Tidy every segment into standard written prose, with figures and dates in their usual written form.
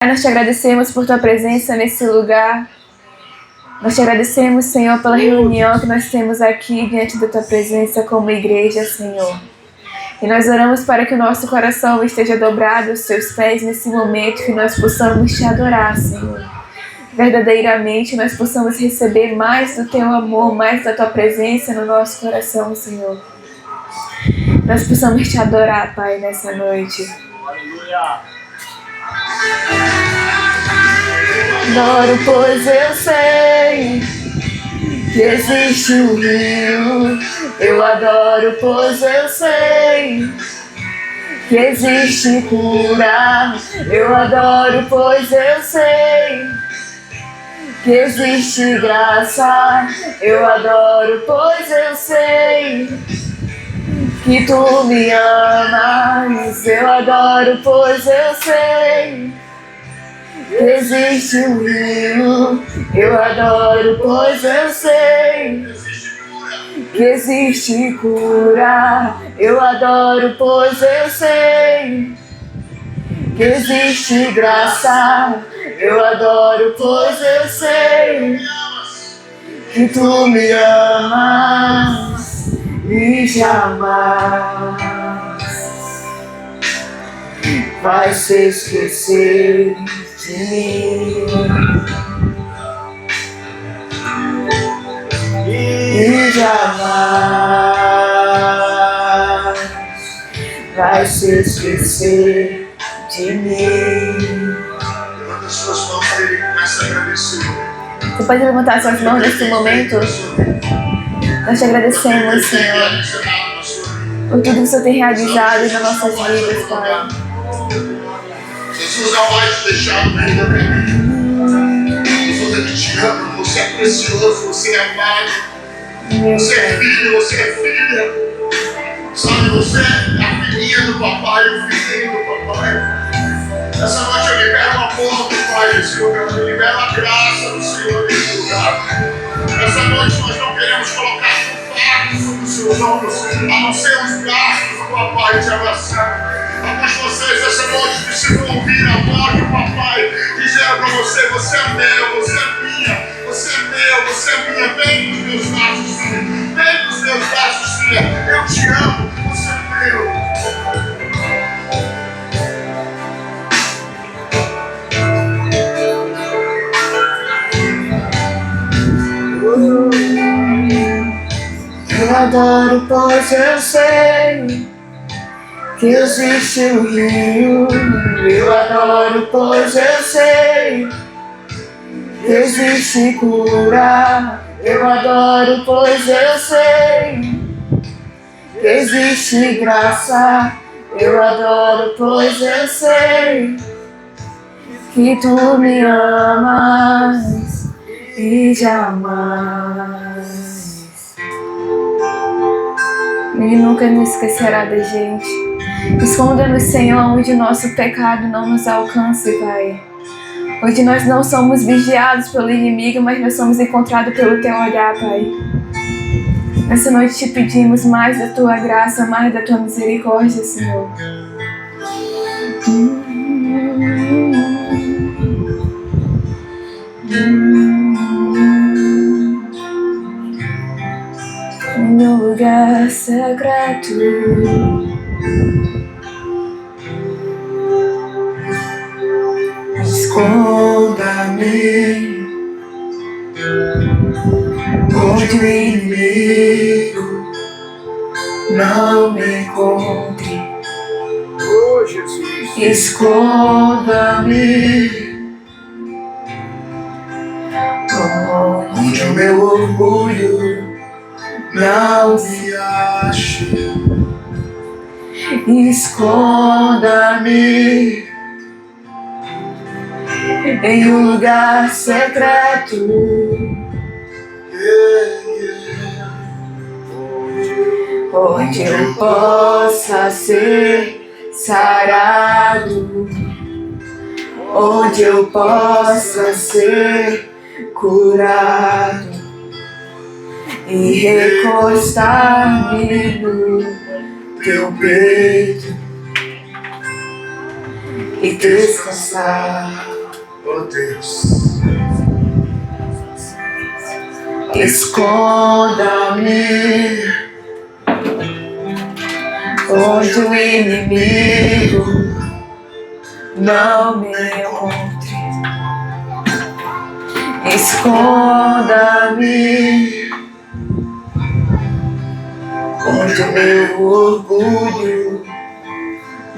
Nós te agradecemos por tua presença nesse lugar. Nós te agradecemos, Senhor, pela reunião que nós temos aqui diante da tua presença como igreja, Senhor. E nós oramos para que o nosso coração esteja dobrado aos teus pés nesse momento, que nós possamos te adorar, Senhor. Verdadeiramente nós possamos receber mais do teu amor, mais da tua presença no nosso coração, Senhor. Nós possamos te adorar, Pai, nessa noite. Aleluia. Adoro, pois eu sei que existe um rio. Eu adoro, pois eu sei que existe cura. Eu adoro, pois eu sei que existe graça. Eu adoro, pois eu sei que tu me amas. Eu adoro, pois eu sei que existe um rio. Eu adoro, pois eu sei que existe cura. Eu adoro, pois eu sei que existe graça. Eu adoro, pois eu sei que tu me amas e jamais vai se esquecer de mim. E jamais vai se esquecer de mim. Levanta suas mãos para ele e começa a agradecer. Você pode levantar suas mãos nesse momento? Nós te agradecemos, Senhor, por tudo que o Senhor tem realizado nas nossas vidas, Pai. Jesus não vai te deixar no meio do caminho. Jesus, ele te ama, você é precioso, você é amado. Você é filho, você é filha. Sabe, você é a filhinha do papai, o filhinho do papai. Essa noite eu libero o amor do Pai nesse lugar, eu libero a graça do Senhor nesse lugar. Essa noite nós não queremos colocar fardo sobre os seus ombros, a não ser os braços do papai te abraçando. Alguns de vocês essa noite precisam ouvir a voz do papai dizendo para você: você é meu, você é minha, você é meu, você é minha. Vem nos meus braços, filha. Vem nos meus braços, filha. Eu te amo, você é meu. Eu adoro, pois eu sei que existe um rio. Eu adoro, pois eu sei que existe cura. Eu adoro, pois eu sei que existe graça. Eu adoro, pois eu sei que tu me amas e jamais. Ele nunca nos esquecerá da gente. Esconda-nos, Senhor, onde o nosso pecado não nos alcance, Pai. Onde nós não somos vigiados pelo inimigo, mas nós somos encontrados pelo Teu olhar, Pai. Nessa noite te pedimos mais da Tua graça, mais da Tua misericórdia, Senhor. Em meu lugar secreto, esconda-me onde o inimigo não me encontre. Oh, Jesus. Esconda-me onde o meu orgulho não me ache. Esconda-me em um lugar secreto, onde eu possa ser sarado, onde eu possa ser curado e recostar-me no teu peito e descansar. Oh Deus, esconda-me onde o inimigo não me encontre. Esconda-me onde o meu orgulho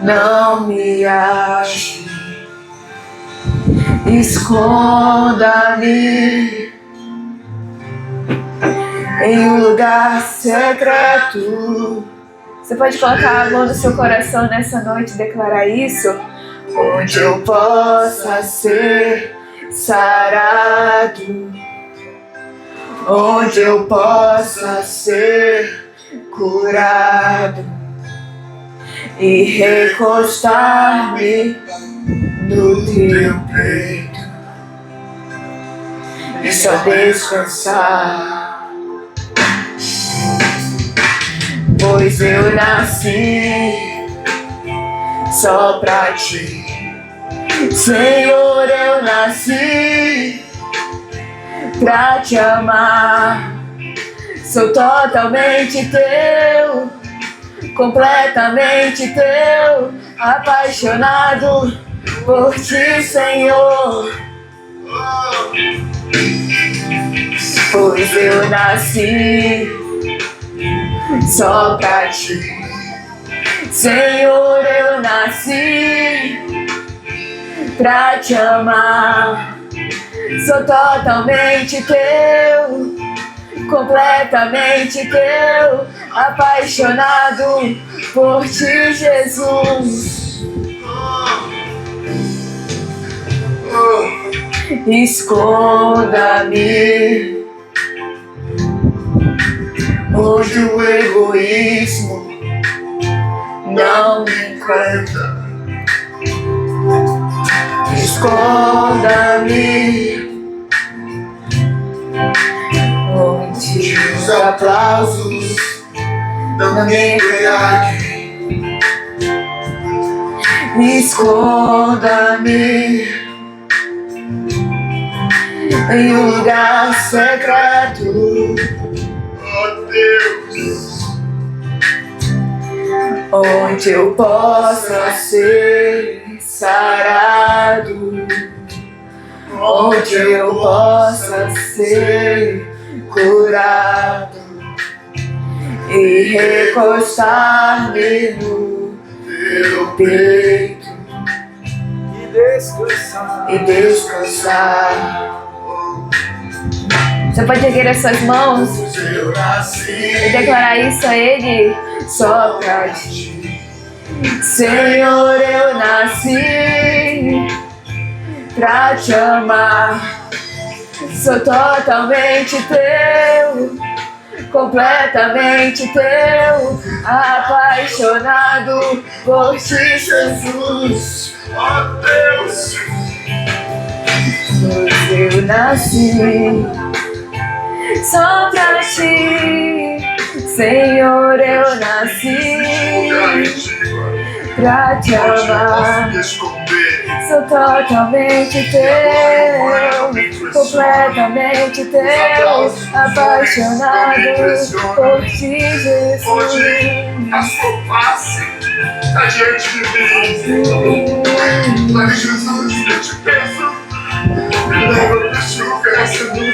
não me ache. Esconda-me em um lugar secreto. Você pode colocar a mão no seu coração nessa noite e declarar isso? Onde eu possa ser sarado, onde eu possa ser curado e recostar-me no teu peito e só descansar, pois eu nasci só pra ti. Senhor, eu nasci pra te amar. Sou totalmente teu, completamente teu, apaixonado por ti, Senhor. Pois eu nasci só pra ti. Senhor, eu nasci pra te amar. Sou totalmente teu, completamente teu, apaixonado por ti, Jesus. Esconda-me onde o egoísmo não me encanta. Esconda-me onde os aplausos não me embriaguem. Esconda-me em um lugar secreto, oh Deus, onde eu possa ser sarado, onde eu possa ser curado e recostar-me no teu peito e descansar. Você pode erguer as suas mãos e declarar isso a Ele só pra ti. Senhor, eu nasci pra te amar. Sou totalmente teu, completamente teu, apaixonado por ti, Jesus. oh Deus, Pois eu nasci só pra ti. Senhor, eu nasci pra te amar. Sou totalmente teu, completamente teu, apaixonado por ti, Jesus. Hoje a sua face tá diante de mim. Mas Jesus, eu te peço, me leva pra esse lugar, Senhor.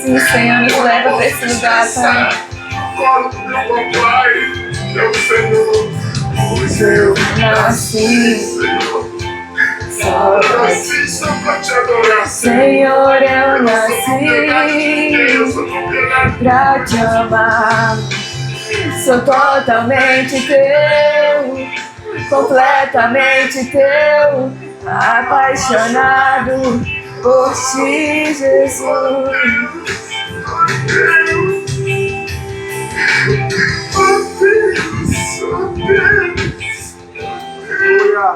Sim, Senhor, nos leva pra esse lugar, Pai. Colo do meu papai, meu Senhor. Pois eu Nasci Senhor. só Eu pra ti. nasci só pra te adorar, Senhor, eu nasci pra te amar. Sou totalmente teu, completamente teu, apaixonado por ti, Jesus.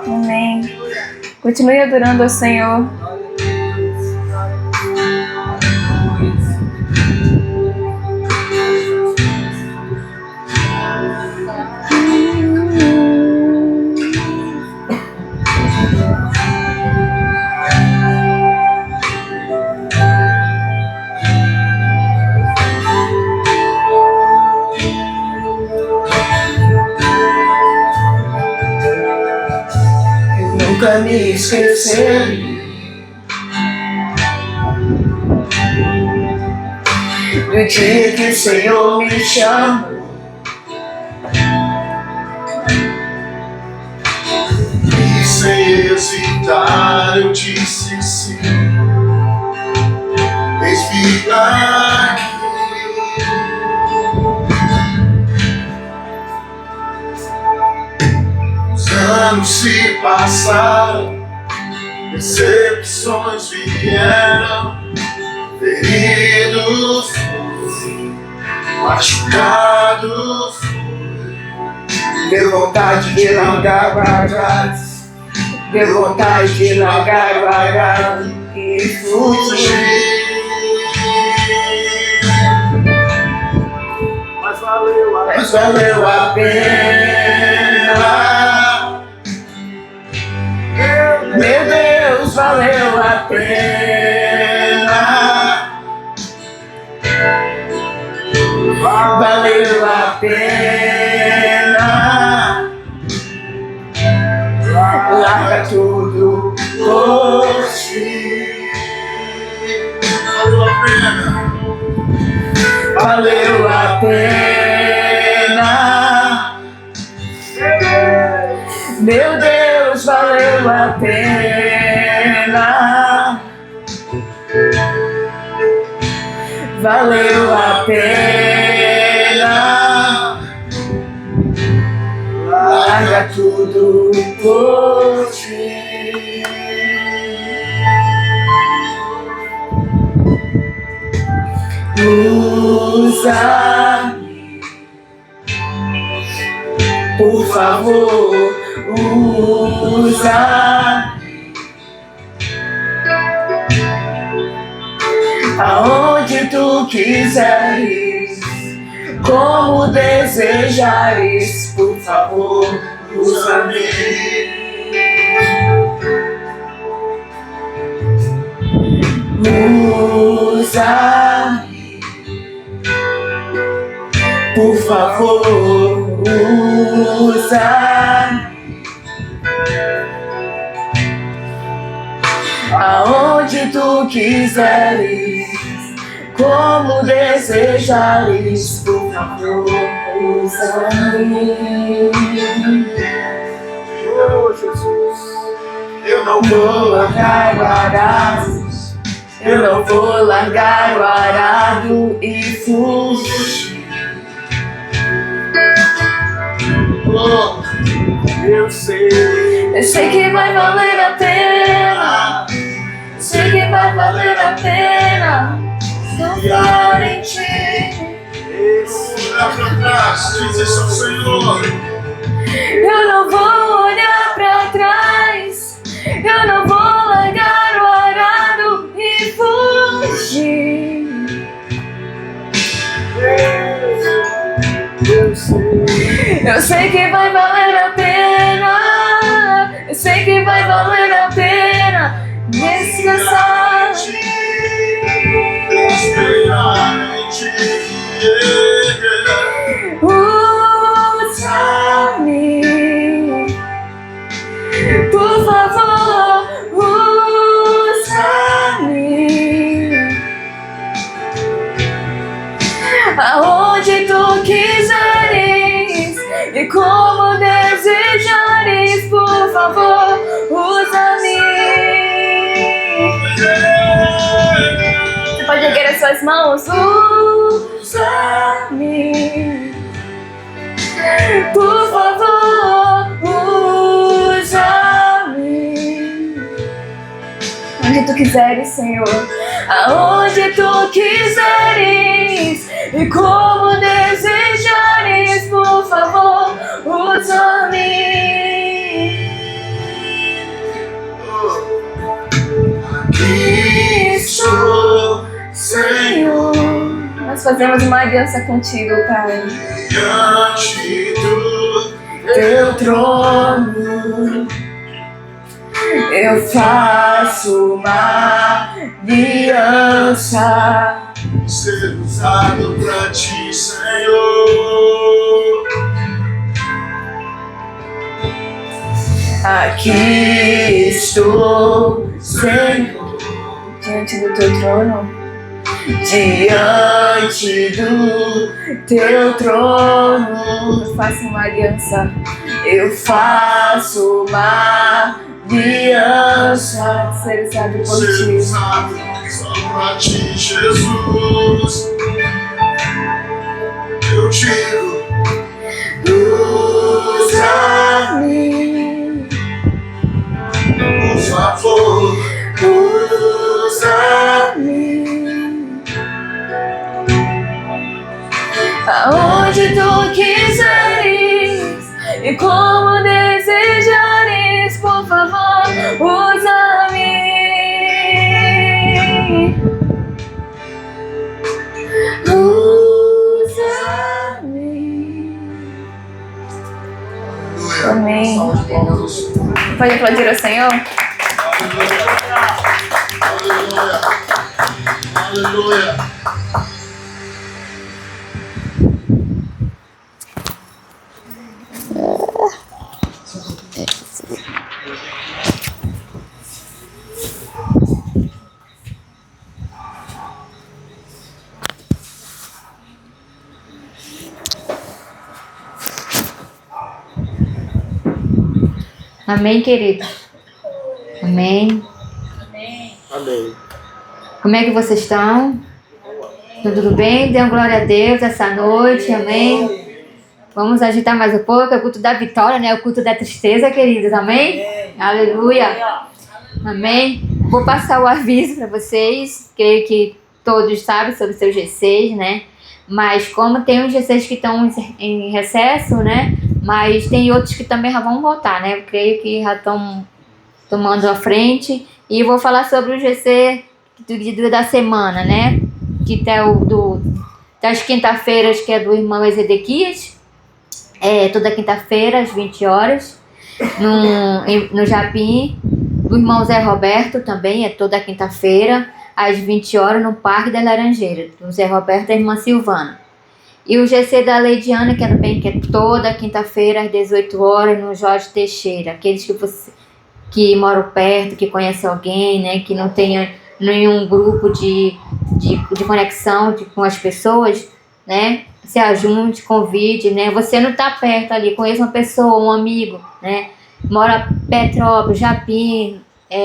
Amém. Continue adorando ao Senhor. me esquecer do dia que o Senhor me chamou. E sem hesitar eu disse sim. Eis-me aqui. Os anos se passaram, decepções vieram, ferido fui, machucado fui. Deu vontade de largar pra trás, deu vontade de largar pra trás e fugir. Mas valeu a pena. Meu Deus, valeu a pena. Valeu a pena. Larga tudo por ti. Valeu a pena. Valeu a pena. Meu Deus, valeu a pena. Valeu a pena. Larga tudo por ti. Usa-me, por favor, usa-me. Aonde tu quiseres, como desejares, por favor, usa-me. Usa-me, por favor, usa-me. Aonde tu quiseres, como desejares, por favor, usa-me. Oh, Jesus, eu não Vou largar o arado, eu não vou largar o arado e fugir. vou. Eu sei que vai valer a pena. Eu sei que vai valer a pena confiar em ti. olhar pra trás, dizer ao Senhor. Eu não vou olhar pra trás, eu não vou largar o arado e fugir. Eu sei que vai valer a pena, eu sei que vai valer a pena descansar. Esperar em ti. Usa-me, por favor, usa-me. Aonde tu quiseres e como desejares, por favor, usa-me. Você pode erguer as suas mãos. Usa-me, por favor, usa-me. Onde tu quiseres, Senhor, aonde tu quiseres e como desejares, por favor, usa-me. Aqui estou, Senhor, nós fazemos uma aliança contigo, Pai. diante do Teu trono, eu faço uma aliança. ser usado pra ti, Senhor. Aqui estou, Senhor, diante do teu trono, diante do teu trono. Eu faço uma aliança, eu faço uma aliança de ser usado por ti. Só pra ti, Jesus. Eu digo, usa-me, por favor, usa-me. Aonde tu quiseres e como desejares, por favor, usa-me. Usa-me. Amém. Pode aplaudir ao Senhor? Aleluia. Aleluia. Amém, querido? Amém. Amém. Como é que vocês estão? Tudo bem? Dêem glória a Deus essa noite, amém? Vamos agitar mais um pouco, é o culto da vitória, né? O culto da tristeza, queridos, amém? Aleluia. Amém. Vou passar o aviso para vocês, creio que todos sabem sobre o seu G6, né? Mas como tem uns G6 que estão em recesso, né? Mas tem outros que também já vão voltar, né? Eu creio que já estão tomando a frente. E eu vou falar sobre o GC da semana, né? Que é das quinta-feiras, que é do irmão Ezequias. Toda quinta-feira, às 20 horas. No Japim. Do irmão Zé Roberto também, é toda quinta-feira, às 20 horas, no Parque da Laranjeira. Do Zé Roberto e a irmã Silvana. E o GC da Leidiana, que é toda quinta-feira, às 18 horas, no Jorge Teixeira. Aqueles que moram perto, que conhecem alguém, né? Que não tenha nenhum grupo de conexão com as pessoas, né? Se ajunte, convide, né? Você não está perto ali, conheça uma pessoa, um amigo, né? Mora Petrópolis, Japim,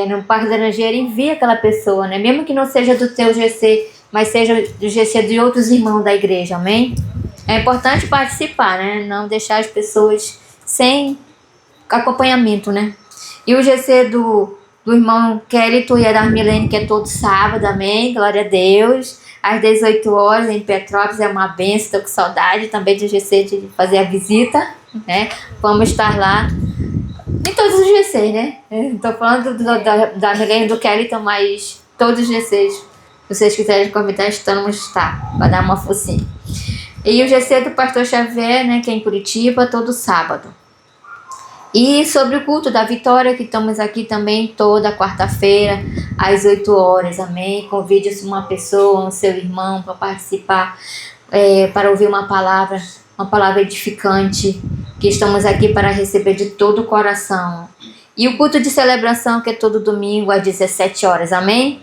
no Parque da Laranjeira, envia aquela pessoa, né? Mesmo que não seja do teu GC, mas seja do GC de outros irmãos da igreja, amém? É importante participar, né? Não deixar as pessoas sem acompanhamento, né? E o GC do irmão Kelito e a da Milene, que é todo sábado, amém? Glória a Deus. Às 18 horas em Petrópolis, é uma benção, estou com saudade também do GC de fazer a visita, né? Vamos estar lá em todos os GCs, né? Estou falando da Milene e do Kelito, mas todos os GCs, se vocês quiserem convidar, estamos para dar uma focinha. E o GC do Pastor Xavier, né, que é em Curitiba, todo sábado. E sobre o culto da vitória, que estamos aqui também toda quarta-feira, às 8 horas, amém? Convide uma pessoa, um seu irmão, para participar, para ouvir uma palavra edificante, que estamos aqui para receber de todo o coração. E o culto de celebração, que é todo domingo, às 17 horas, amém?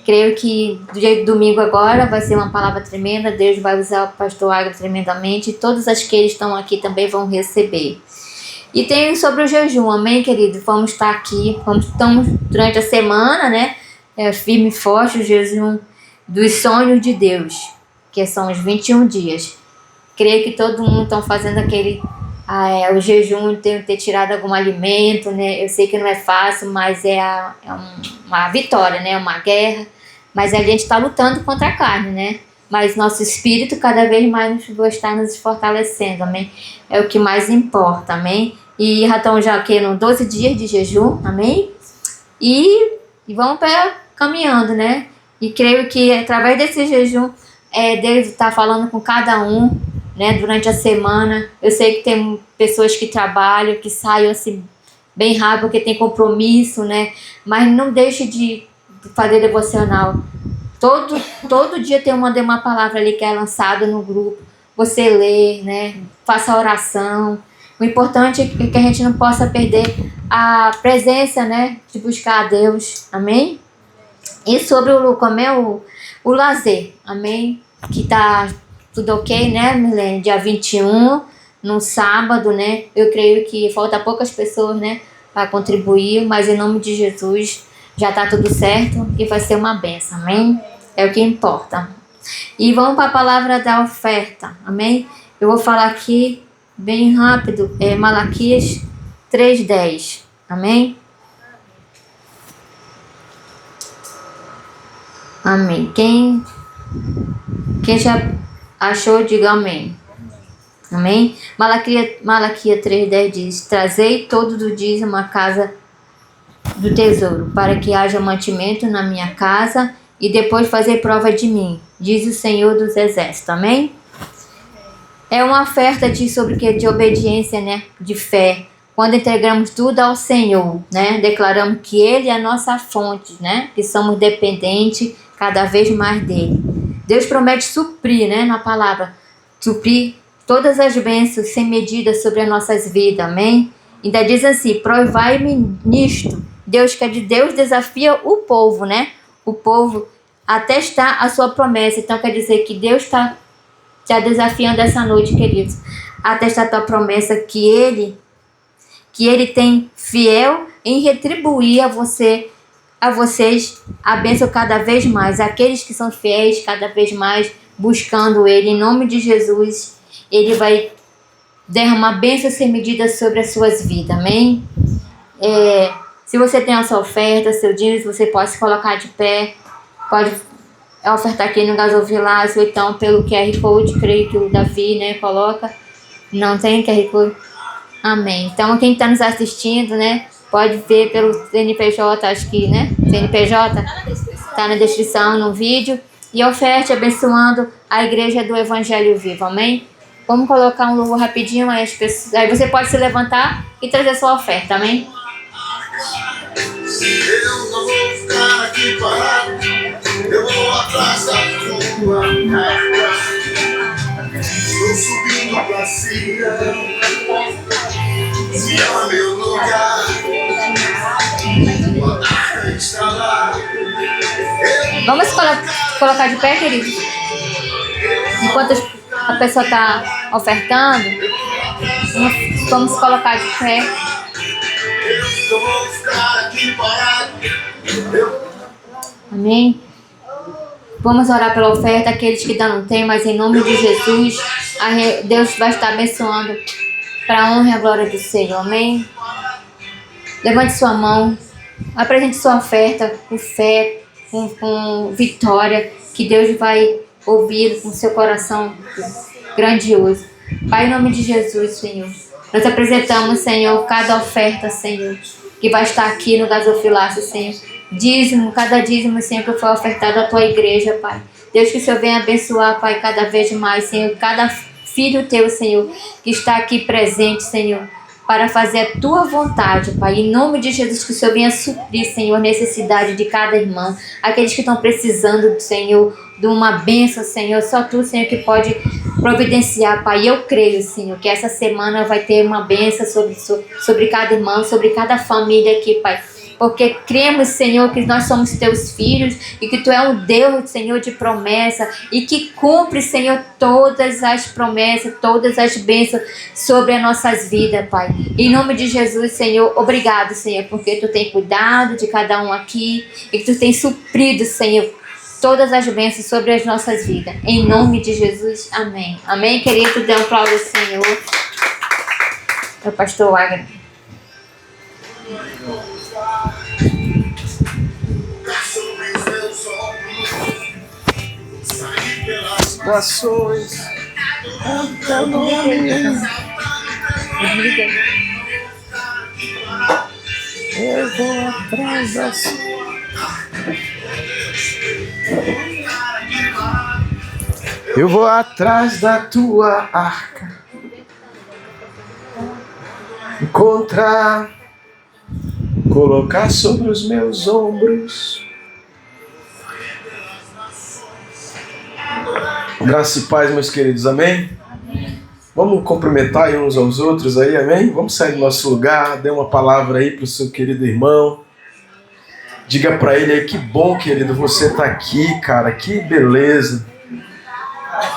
Creio que do dia de domingo agora vai ser uma palavra tremenda, Deus vai usar o pastor Agro tremendamente, e todos os que estão aqui também vão receber. E tem sobre o jejum, amém, querido? Vamos estar aqui, estamos durante a semana, né? Firme e forte, o jejum dos sonhos de Deus, que são os 21 dias. Creio que todo mundo está fazendo o jejum, ter tirado algum alimento, né? Eu sei que não é fácil, mas uma vitória, né? Uma guerra. Mas a gente está lutando contra a carne, né? Mas nosso espírito cada vez mais vai estar nos fortalecendo, amém? É o que mais importa, amém? E já estão aqui no 12 dias de jejum, amém? E vamos caminhando, né? E creio que através desse jejum, Deus está falando com cada um, né? Durante a semana. Eu sei que tem pessoas que trabalham, que saem assim bem rápido, porque tem compromisso, né? Mas não deixe de fazer devocional. Todo dia tem uma palavra ali que é lançada no grupo. Você lê, né? Faça oração. O importante é que a gente não possa perder a presença, né, de buscar a Deus, amém? E sobre o lazer, amém? Que tá tudo ok, né, Milene? Dia 21, no sábado, né? Eu creio que falta poucas pessoas, né, para contribuir, mas em nome de Jesus já tá tudo certo e vai ser uma bênção, amém? É o que importa. E vamos para a palavra da oferta, amém? Eu vou falar aqui bem rápido, Malaquias 3:10, amém? Amém. Quem já achou, diga amém. Amém? Malaquias 3:10 diz: Trazei todo do dízimo à casa do tesouro, para que haja mantimento na minha casa, e depois fazer prova de mim, diz o Senhor dos Exércitos. Amém? É uma oferta de obediência, né? De fé. Quando entregamos tudo ao Senhor, né? Declaramos que Ele é a nossa fonte, né? Que somos dependentes cada vez mais dele. Deus promete suprir, né? Na palavra, suprir todas as bênçãos sem medida sobre as nossas vidas, amém? Ainda diz assim: provai-me nisto. Deus desafia o povo, né? O povo a testar a sua promessa. Então quer dizer que Deus está desafiando essa noite, queridos, a testar a tua promessa que Ele tem fiel em retribuir a vocês a bênção cada vez mais. Aqueles que são fiéis cada vez mais buscando Ele, em nome de Jesus, Ele vai derramar bênção sem medida sobre as suas vidas, amém? Se você tem a sua oferta, seu dízimo, você pode se colocar de pé, pode ofertar aqui no gasofilácio, ou então pelo QR Code, creio que o Davi, né, coloca. Não tem QR Code? Amém. Então quem está nos assistindo, né, pode ver pelo CNPJ, acho que, né, CNPJ, está na descrição no vídeo, e oferte abençoando a igreja do Evangelho Vivo, amém? Vamos colocar um louvor rapidinho, aí você pode se levantar e trazer a sua oferta, amém? Eu não vou ficar aqui parado, eu vou atrás da tua marca. Estou subindo pra cima, se é o meu lugar, a marca está lá. Vamos colocar de pé, querido? Enquanto a pessoa está ofertando, vamos colocar de pé. Eu vou ficar aqui parado. Amém? Vamos orar pela oferta, aqueles que ainda não têm, mas em nome de Jesus, Deus vai estar abençoando para a honra e a glória do Senhor, amém? Levante sua mão, apresente sua oferta com fé, com vitória, que Deus vai ouvir com seu coração grandioso. Pai, em nome de Jesus, Senhor, nós apresentamos, Senhor, cada oferta, Senhor, que vai estar aqui no gasofilácio, Senhor. Dízimo, cada dízimo, Senhor, que foi ofertado à tua igreja, Pai. Deus, que o Senhor venha abençoar, Pai, cada vez mais, Senhor, cada filho teu, Senhor, que está aqui presente, Senhor, para fazer a tua vontade, Pai. Em nome de Jesus, que o Senhor venha suprir, Senhor, a necessidade de cada irmão. Aqueles que estão precisando, Senhor, de uma bênção, Senhor. Só tu, Senhor, que pode providenciar, Pai. Eu creio, Senhor, que essa semana vai ter uma bênção sobre cada irmão, sobre cada família aqui, Pai. Porque cremos, Senhor, que nós somos teus filhos e que tu é um Deus, Senhor, de promessa e que cumpre, Senhor, todas as promessas, todas as bênçãos sobre as nossas vidas, Pai. Em nome de Jesus, Senhor, obrigado, Senhor, porque tu tem cuidado de cada um aqui e que tu tem suprido, Senhor, todas as bênçãos sobre as nossas vidas. Em nome de Jesus, amém. Amém, querido? Dê um aplauso ao Senhor. É o pastor Wagner. Nações cantando a mim. Eu vou atrás da sua. Eu vou atrás da tua arca, encontrar, colocar sobre os meus ombros. Graça e paz, meus queridos, amém? Vamos cumprimentar aí uns aos outros aí, amém? Vamos sair do nosso lugar, dê uma palavra aí para o seu querido irmão. Diga para ele aí, que bom, querido, você tá aqui, cara, que beleza.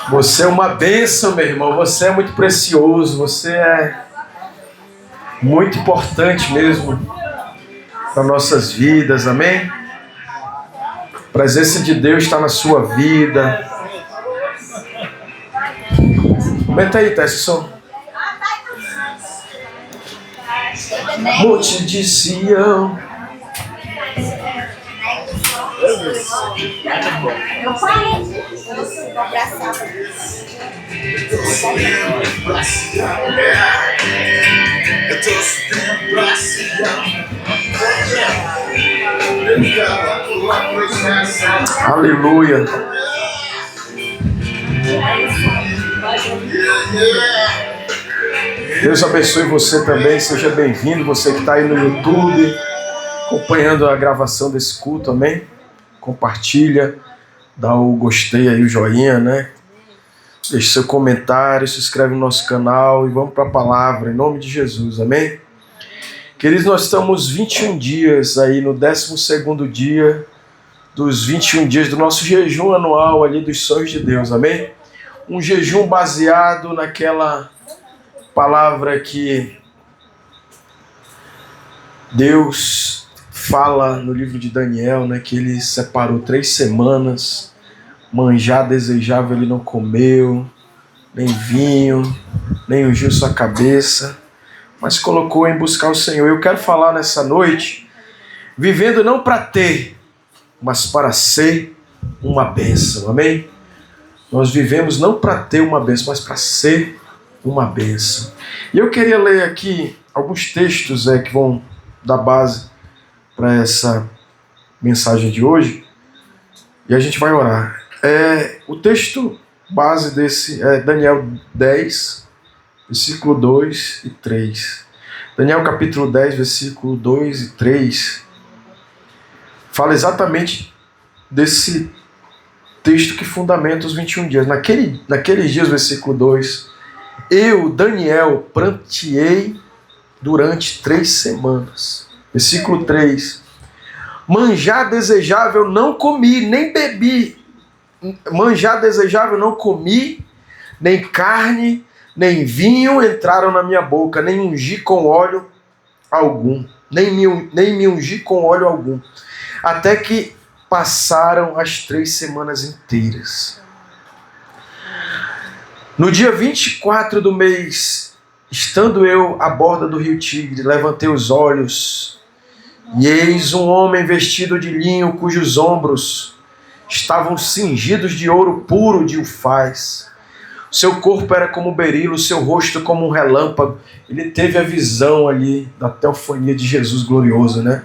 Você é uma bênção, meu irmão, você é muito precioso, você é muito importante mesmo para nossas vidas, amém? A presença de Deus está na sua vida. Comenta aí, tá esse som. Monte de Sião. Meu pai, vou abraçar. Eu tô subindo pra Sião. Aleluia. Deus abençoe você também, seja bem-vindo, você que está aí no YouTube, acompanhando a gravação desse culto, amém? Compartilha, dá o gostei aí, o joinha, né? Deixe seu comentário, se inscreve no nosso canal e vamos para a palavra, em nome de Jesus, amém? Queridos, nós estamos 21 dias aí no 12º dia dos 21 dias do nosso jejum anual ali dos sonhos de Deus, amém? Um jejum baseado naquela palavra que Deus fala no livro de Daniel, né, que ele separou 3 semanas, manjar desejável ele não comeu, nem vinho, nem ungiu sua cabeça, mas colocou em buscar o Senhor. Eu quero falar nessa noite, vivendo não para ter, mas para ser uma bênção, amém? Nós vivemos não para ter uma bênção, mas para ser uma bênção. E eu queria ler aqui alguns textos que vão dar base para essa mensagem de hoje, e a gente vai orar. O texto base desse é Daniel 10, versículo 2 e 3. Daniel capítulo 10, versículo 2 e 3, fala exatamente desse texto que fundamenta os 21 dias. Naqueles dias, versículo 2, eu, Daniel, pranteei durante 3 semanas. Versículo 3, manjar desejável não comi, nem bebi. Manjar desejável não comi, nem carne, nem vinho entraram na minha boca, nem ungi com óleo algum, nem me ungi com óleo algum, até que passaram as 3 semanas inteiras. No dia 24 do mês, estando eu à borda do rio Tigre, levantei os olhos, e eis um homem vestido de linho, cujos ombros estavam cingidos de ouro puro de Ufaz. Seu corpo era como berilo, seu rosto como um relâmpago. Ele teve a visão ali da teofania de Jesus glorioso, né?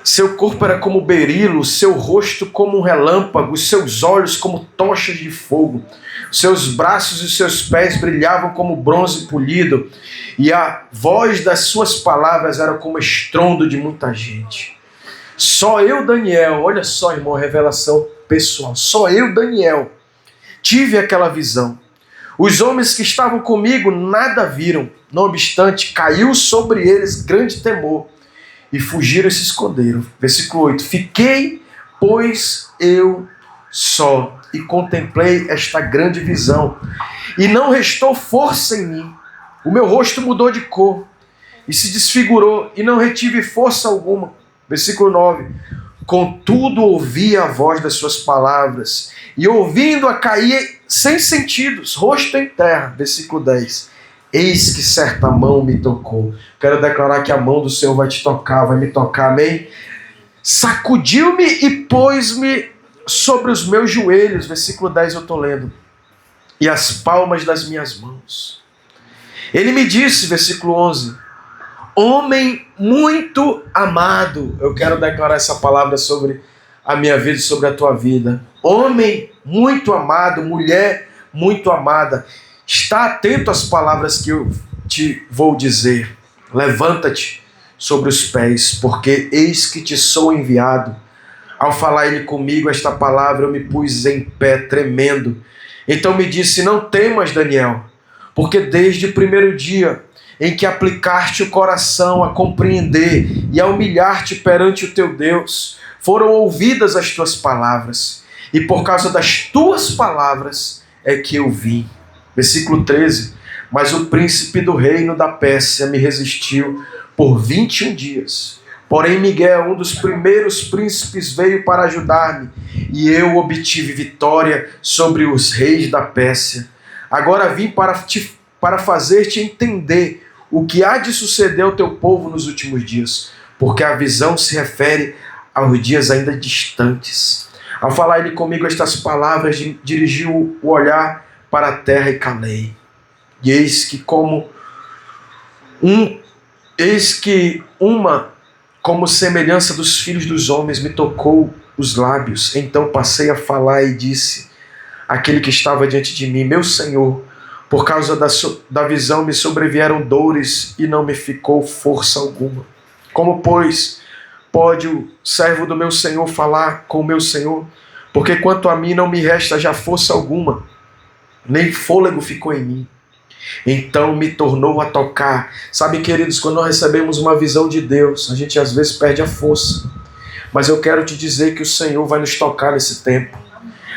Seu corpo era como berilo, seu rosto como um relâmpago, seus olhos como tochas de fogo. Seus braços e seus pés brilhavam como bronze polido, e a voz das suas palavras era como estrondo de muita gente. Só eu, Daniel, olha só, irmão, revelação pessoal, só eu, Daniel, tive aquela visão. Os homens que estavam comigo nada viram, não obstante, caiu sobre eles grande temor, e fugiram e se esconderam. Versículo 8, fiquei, pois eu só, e contemplei esta grande visão, e não restou força em mim. O meu rosto mudou de cor, e se desfigurou, e não retive força alguma. Versículo 9, contudo ouvi a voz das suas palavras, e ouvindo-a caí sem sentidos, rosto em terra. Versículo 10, eis que certa mão me tocou. Quero declarar que a mão do Senhor vai te tocar, vai me tocar, amém? Sacudiu-me e pôs-me sobre os meus joelhos. Versículo 10 eu estou lendo. E as palmas das minhas mãos. Ele me disse, versículo 11, homem muito amado. Eu quero declarar essa palavra sobre a minha vida e sobre a tua vida. Homem muito amado, mulher muito amada. Está atento às palavras que eu te vou dizer. Levanta-te sobre os pés, porque eis que te sou enviado. Ao falar ele comigo esta palavra, eu me pus em pé, tremendo. Então me disse: não temas, Daniel, porque desde o primeiro dia em que aplicaste o coração a compreender e a humilhar-te perante o teu Deus, foram ouvidas as tuas palavras, e por causa das tuas palavras é que eu vim. Versículo 13. Mas o príncipe do reino da Pérsia me resistiu por 21 dias. Porém Miguel, um dos primeiros príncipes, veio para ajudar-me, e eu obtive vitória sobre os reis da Pérsia. Agora vim para fazer-te entender o que há de suceder ao teu povo nos últimos dias, porque a visão se refere aos dias ainda distantes. Ao falar ele comigo estas palavras, dirigiu o olhar para a terra e calei. E eis que uma como semelhança dos filhos dos homens me tocou os lábios. Então passei a falar e disse àquele que estava diante de mim: meu Senhor, por causa da visão me sobrevieram dores e não me ficou força alguma. Como, pois, pode o servo do meu Senhor falar com o meu Senhor? Porque quanto a mim não me resta já força alguma, nem fôlego ficou em mim. Então me tornou a tocar. Sabe, queridos, quando nós recebemos uma visão de Deus, a gente às vezes perde a força. Mas eu quero te dizer que o Senhor vai nos tocar nesse tempo.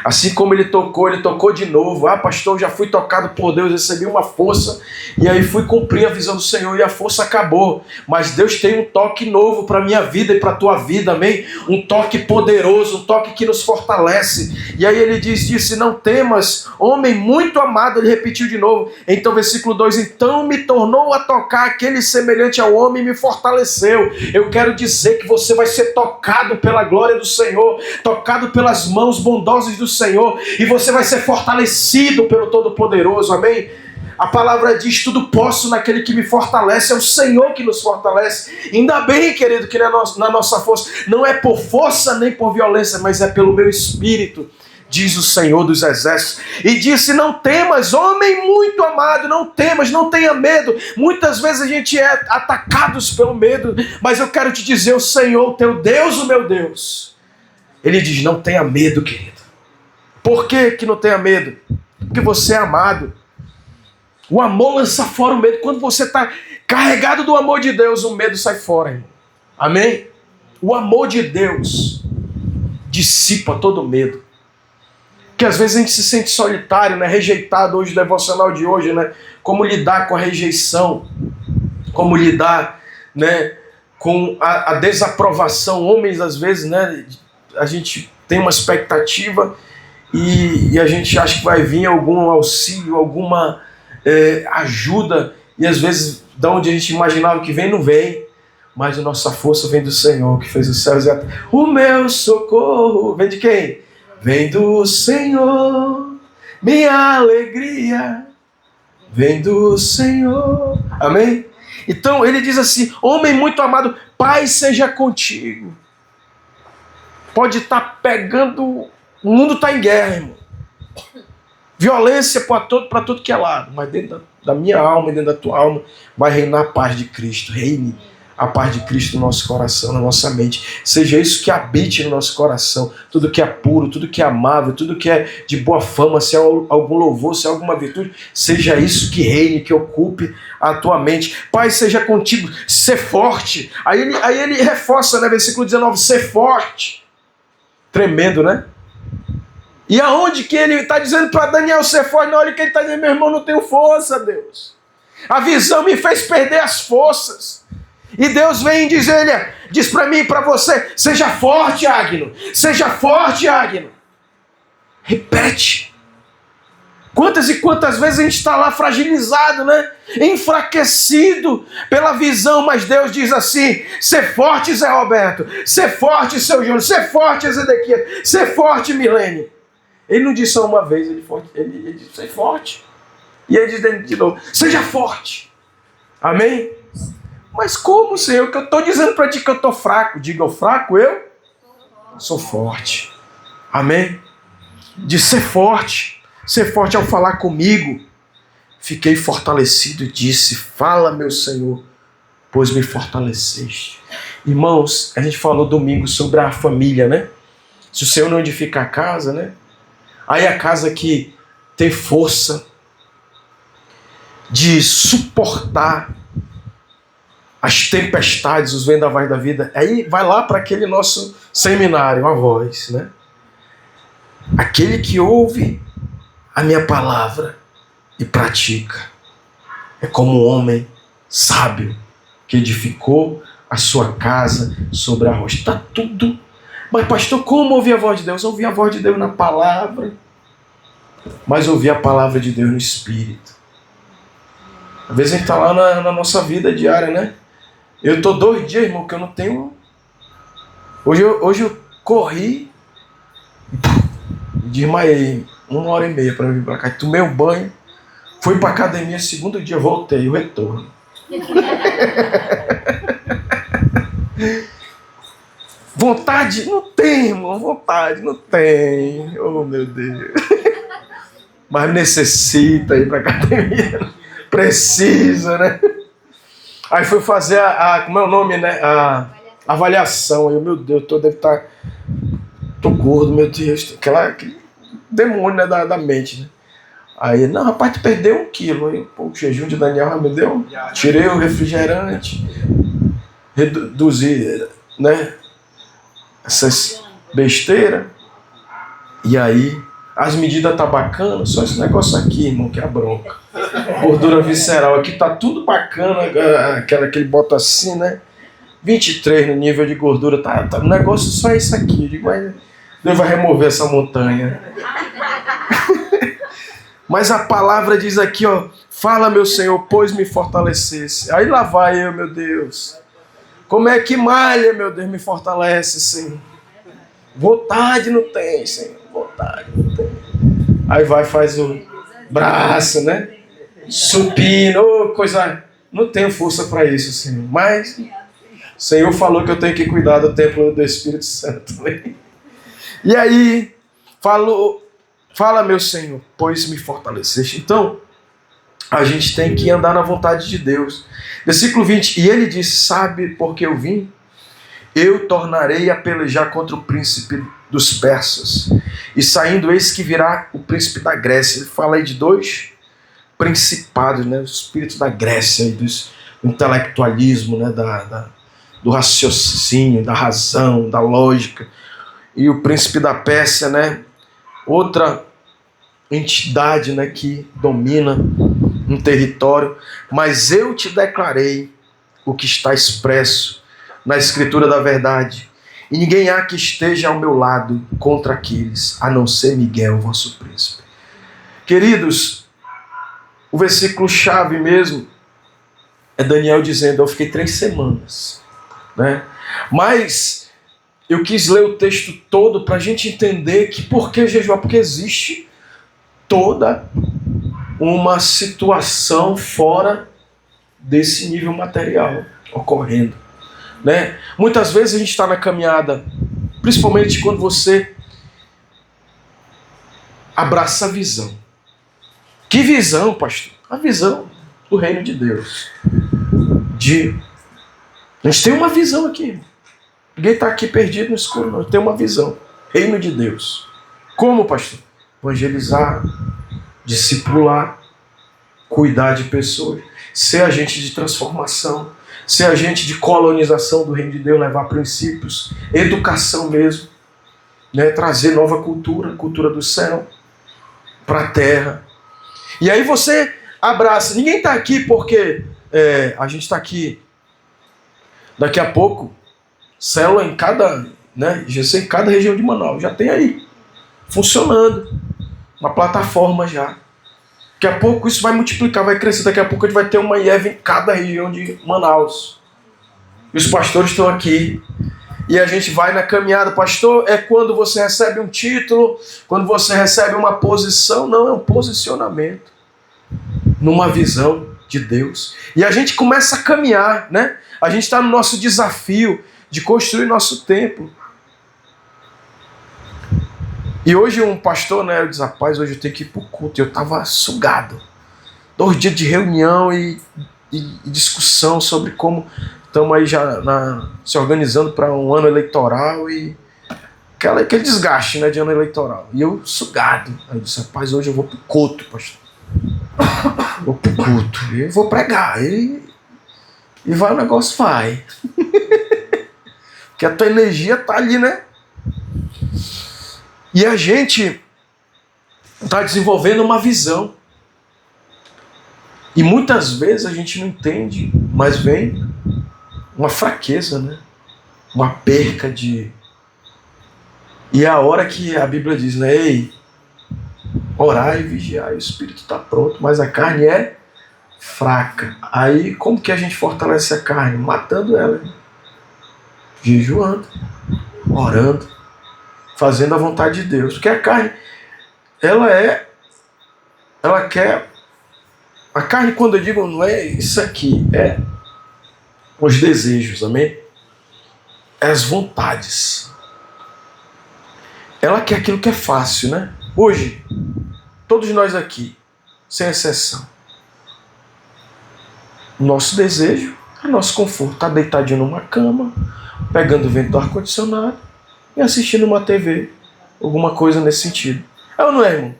Assim como ele tocou de novo. Ah, pastor, eu já fui tocado por Deus, recebi uma força, e aí fui cumprir a visão do Senhor e a força acabou. Mas Deus tem um toque novo para a minha vida e para a tua vida, amém? Um toque poderoso, um toque que nos fortalece. E aí ele disse: não temas, homem muito amado. Ele repetiu de novo. Então versículo 2, então me tornou a tocar aquele semelhante ao homem e me fortaleceu. Eu quero dizer que você vai ser tocado pela glória do Senhor, tocado pelas mãos bondosas do Senhor, e você vai ser fortalecido pelo Todo-Poderoso, amém? A palavra diz: tudo posso naquele que me fortalece. É o Senhor que nos fortalece. Ainda bem, querido, que na nossa força não é por força nem por violência, mas é pelo meu espírito, diz o Senhor dos Exércitos. E disse: não temas, homem muito amado, não temas, não tenha medo. Muitas vezes a gente é atacados pelo medo, mas eu quero te dizer: o Senhor, o teu Deus, o meu Deus, ele diz: não tenha medo, querido. Por que não tenha medo? Porque você é amado. O amor lança fora o medo. Quando você está carregado do amor de Deus, o medo sai fora, irmão. Amém? O amor de Deus dissipa todo medo. Porque às vezes a gente se sente solitário, né? Rejeitado. Hoje, o devocional de hoje, né? Como lidar com a rejeição. Como lidar, né, com a desaprovação. Homens, às vezes, né, a gente tem uma expectativa e a gente acha que vai vir algum auxílio, alguma ajuda, e às vezes de onde a gente imaginava que vem, não vem, mas a nossa força vem do Senhor, que fez os céus e a terra. O meu socorro vem de quem? Vem do Senhor. Minha alegria vem do Senhor. Amém? Então ele diz assim: homem muito amado, paz seja contigo. Pode estar pegando, o mundo está em guerra, irmão. Violência para todo que é lado, mas dentro da minha alma e dentro da tua alma vai reinar a paz de Cristo. Reine a paz de Cristo no nosso coração, na nossa mente. Seja isso que habite no nosso coração. Tudo que é puro, tudo que é amável, tudo que é de boa fama, se é algum louvor, se é alguma virtude, seja isso que reine, que ocupe a tua mente. Pai, seja contigo, ser forte. Aí ele reforça, né, versículo 19, ser forte. Tremendo, né? E aonde que ele está dizendo para Daniel ser forte? Olha o que ele está dizendo: meu irmão, não tenho força, Deus. A visão me fez perder as forças. E Deus vem dizer, diz para mim e para você: seja forte, Agno. Seja forte, Agno. Repete. Quantas e quantas vezes a gente está lá fragilizado, né? Enfraquecido pela visão, mas Deus diz assim: ser forte, Zé Roberto. Ser forte, seu Júnior. Ser forte, Ezequiel. Ser forte, Milene. Ele não disse só uma vez, ele disse: seja forte. E ele diz de novo: seja forte. Amém? Mas como, Senhor, que eu estou dizendo para ti que eu estou fraco? Diga: eu fraco, eu sou forte. Amém? De ser forte. Ser forte ao falar comigo. Fiquei fortalecido e disse: fala, meu Senhor, pois me fortaleceste. Irmãos, a gente falou domingo sobre a família, né? Se o Senhor não edifica a casa, né? Aí a casa que ter força de suportar as tempestades, os vendavais da vida. Aí vai lá para aquele nosso seminário, a voz, né? Aquele que ouve a minha palavra e pratica é como um homem sábio que edificou a sua casa sobre a rocha. Está tudo. Mas pastor, como ouvir a voz de Deus? Ouvir a voz de Deus na palavra, mas ouvir a palavra de Deus no Espírito. Às vezes a gente está lá na nossa vida diária, né? Eu estou 2 dias, irmão, que eu não tenho... Hoje eu corri e desmaiei 1h30 para vir para cá. Tomei um banho, fui para academia, 2º dia, voltei, o retorno. Vontade? Não tem, irmão. Vontade, não tem. Oh, meu Deus. Mas necessita ir para academia. Precisa, né? Aí fui fazer como é o nome, né? A avaliação. Eu, meu Deus, deve estar... Tô gordo, meu Deus. Aquele demônio, né, da mente, né? Aí, não, rapaz, tu perdeu 1 quilo. Aí, pô, o jejum de Daniel me deu. Tirei o refrigerante. Reduzi, né? Essas besteiras. E aí, as medidas tá bacana, só esse negócio aqui, irmão, que é a bronca. Gordura visceral aqui tá tudo bacana, aquela que ele bota assim, né? 23 no nível de gordura, tá, o negócio só isso aqui. Eu digo, mas Deus vai remover essa montanha. Mas a palavra diz aqui, ó, fala, meu Senhor, pois me fortalecesse. Aí lá vai eu, meu Deus. Como é que malha, meu Deus, me fortalece, Senhor? Vontade não tem, Senhor. Vontade não tem. Aí vai, faz o braço, né? Supino, coisa... Não tenho força para isso, Senhor. Mas o Senhor falou que eu tenho que cuidar do templo do Espírito Santo. E aí, fala, meu Senhor, pois me fortaleceste. Então, a gente tem que andar na vontade de Deus. Versículo 20, e ele disse, sabe por que eu vim? Eu tornarei a pelejar contra o príncipe dos persas. E saindo, eis que virá o príncipe da Grécia. Ele fala aí de 2 principados, né? O espírito da Grécia, do intelectualismo, né? Do raciocínio, da razão, da lógica. E o príncipe da Pérsia, né? Outra entidade, né? Que domina um território. Mas eu te declarei o que está expresso na Escritura da verdade. E ninguém há que esteja ao meu lado contra aqueles, a não ser Miguel, vosso príncipe. Queridos, o versículo chave mesmo é Daniel dizendo, eu fiquei 3 semanas, né? Mas eu quis ler o texto todo para a gente entender que por que jejuar? Porque existe toda uma situação fora desse nível material ocorrendo, né? Muitas vezes a gente está na caminhada, principalmente quando você abraça a visão. Que visão, pastor? A visão do reino de Deus. A gente tem uma visão aqui. Ninguém está aqui perdido no escuro, não. Tem uma visão. Reino de Deus. Como, pastor? Evangelizar, discipular, cuidar de pessoas, ser agente de transformação, ser agente de colonização do reino de Deus, levar princípios, educação mesmo, né? Trazer nova cultura, cultura do céu, para a terra. E aí você abraça. Ninguém está aqui porque a gente está aqui. Daqui a pouco, célula em cada, né? GC em cada região de Manaus. Já tem aí, funcionando. Uma plataforma já. Daqui a pouco isso vai multiplicar, vai crescer. Daqui a pouco a gente vai ter uma IEV em cada região de Manaus. E os pastores estão aqui. E a gente vai na caminhada. Pastor, é quando você recebe um título, quando você recebe uma posição. Não, é um posicionamento. Numa visão de Deus. E a gente começa a caminhar, né? A gente está no nosso desafio de construir nosso templo. E hoje um pastor, né, eu disse, rapaz, hoje eu tenho que ir para o culto. E eu estava sugado. 2 dias de reunião e discussão sobre como estamos aí já se organizando para um ano eleitoral. E aquele desgaste, né, de ano eleitoral. E eu sugado. Aí eu disse, rapaz, hoje eu vou pro culto, pastor. Vou pro culto. E vou pregar. E vai, o negócio vai. Porque a tua energia tá ali, né? E a gente tá desenvolvendo uma visão. E muitas vezes a gente não entende, mas vem uma fraqueza, né? Uma perca de... E é a hora que a Bíblia diz, né? Ei, orai e vigiai, o espírito está pronto, mas a carne é fraca. Aí como que a gente fortalece a carne? Matando ela. Jejuando, orando, fazendo a vontade de Deus. Porque a carne, ela quer... A carne, quando eu digo, não é isso aqui, é os desejos, amém? É as vontades. Ela quer aquilo que é fácil, né? Hoje, todos nós aqui, sem exceção, nosso desejo é nosso conforto. Tá deitadinho numa cama, pegando o vento do ar-condicionado e assistindo uma TV, alguma coisa nesse sentido. É ou não é, irmão?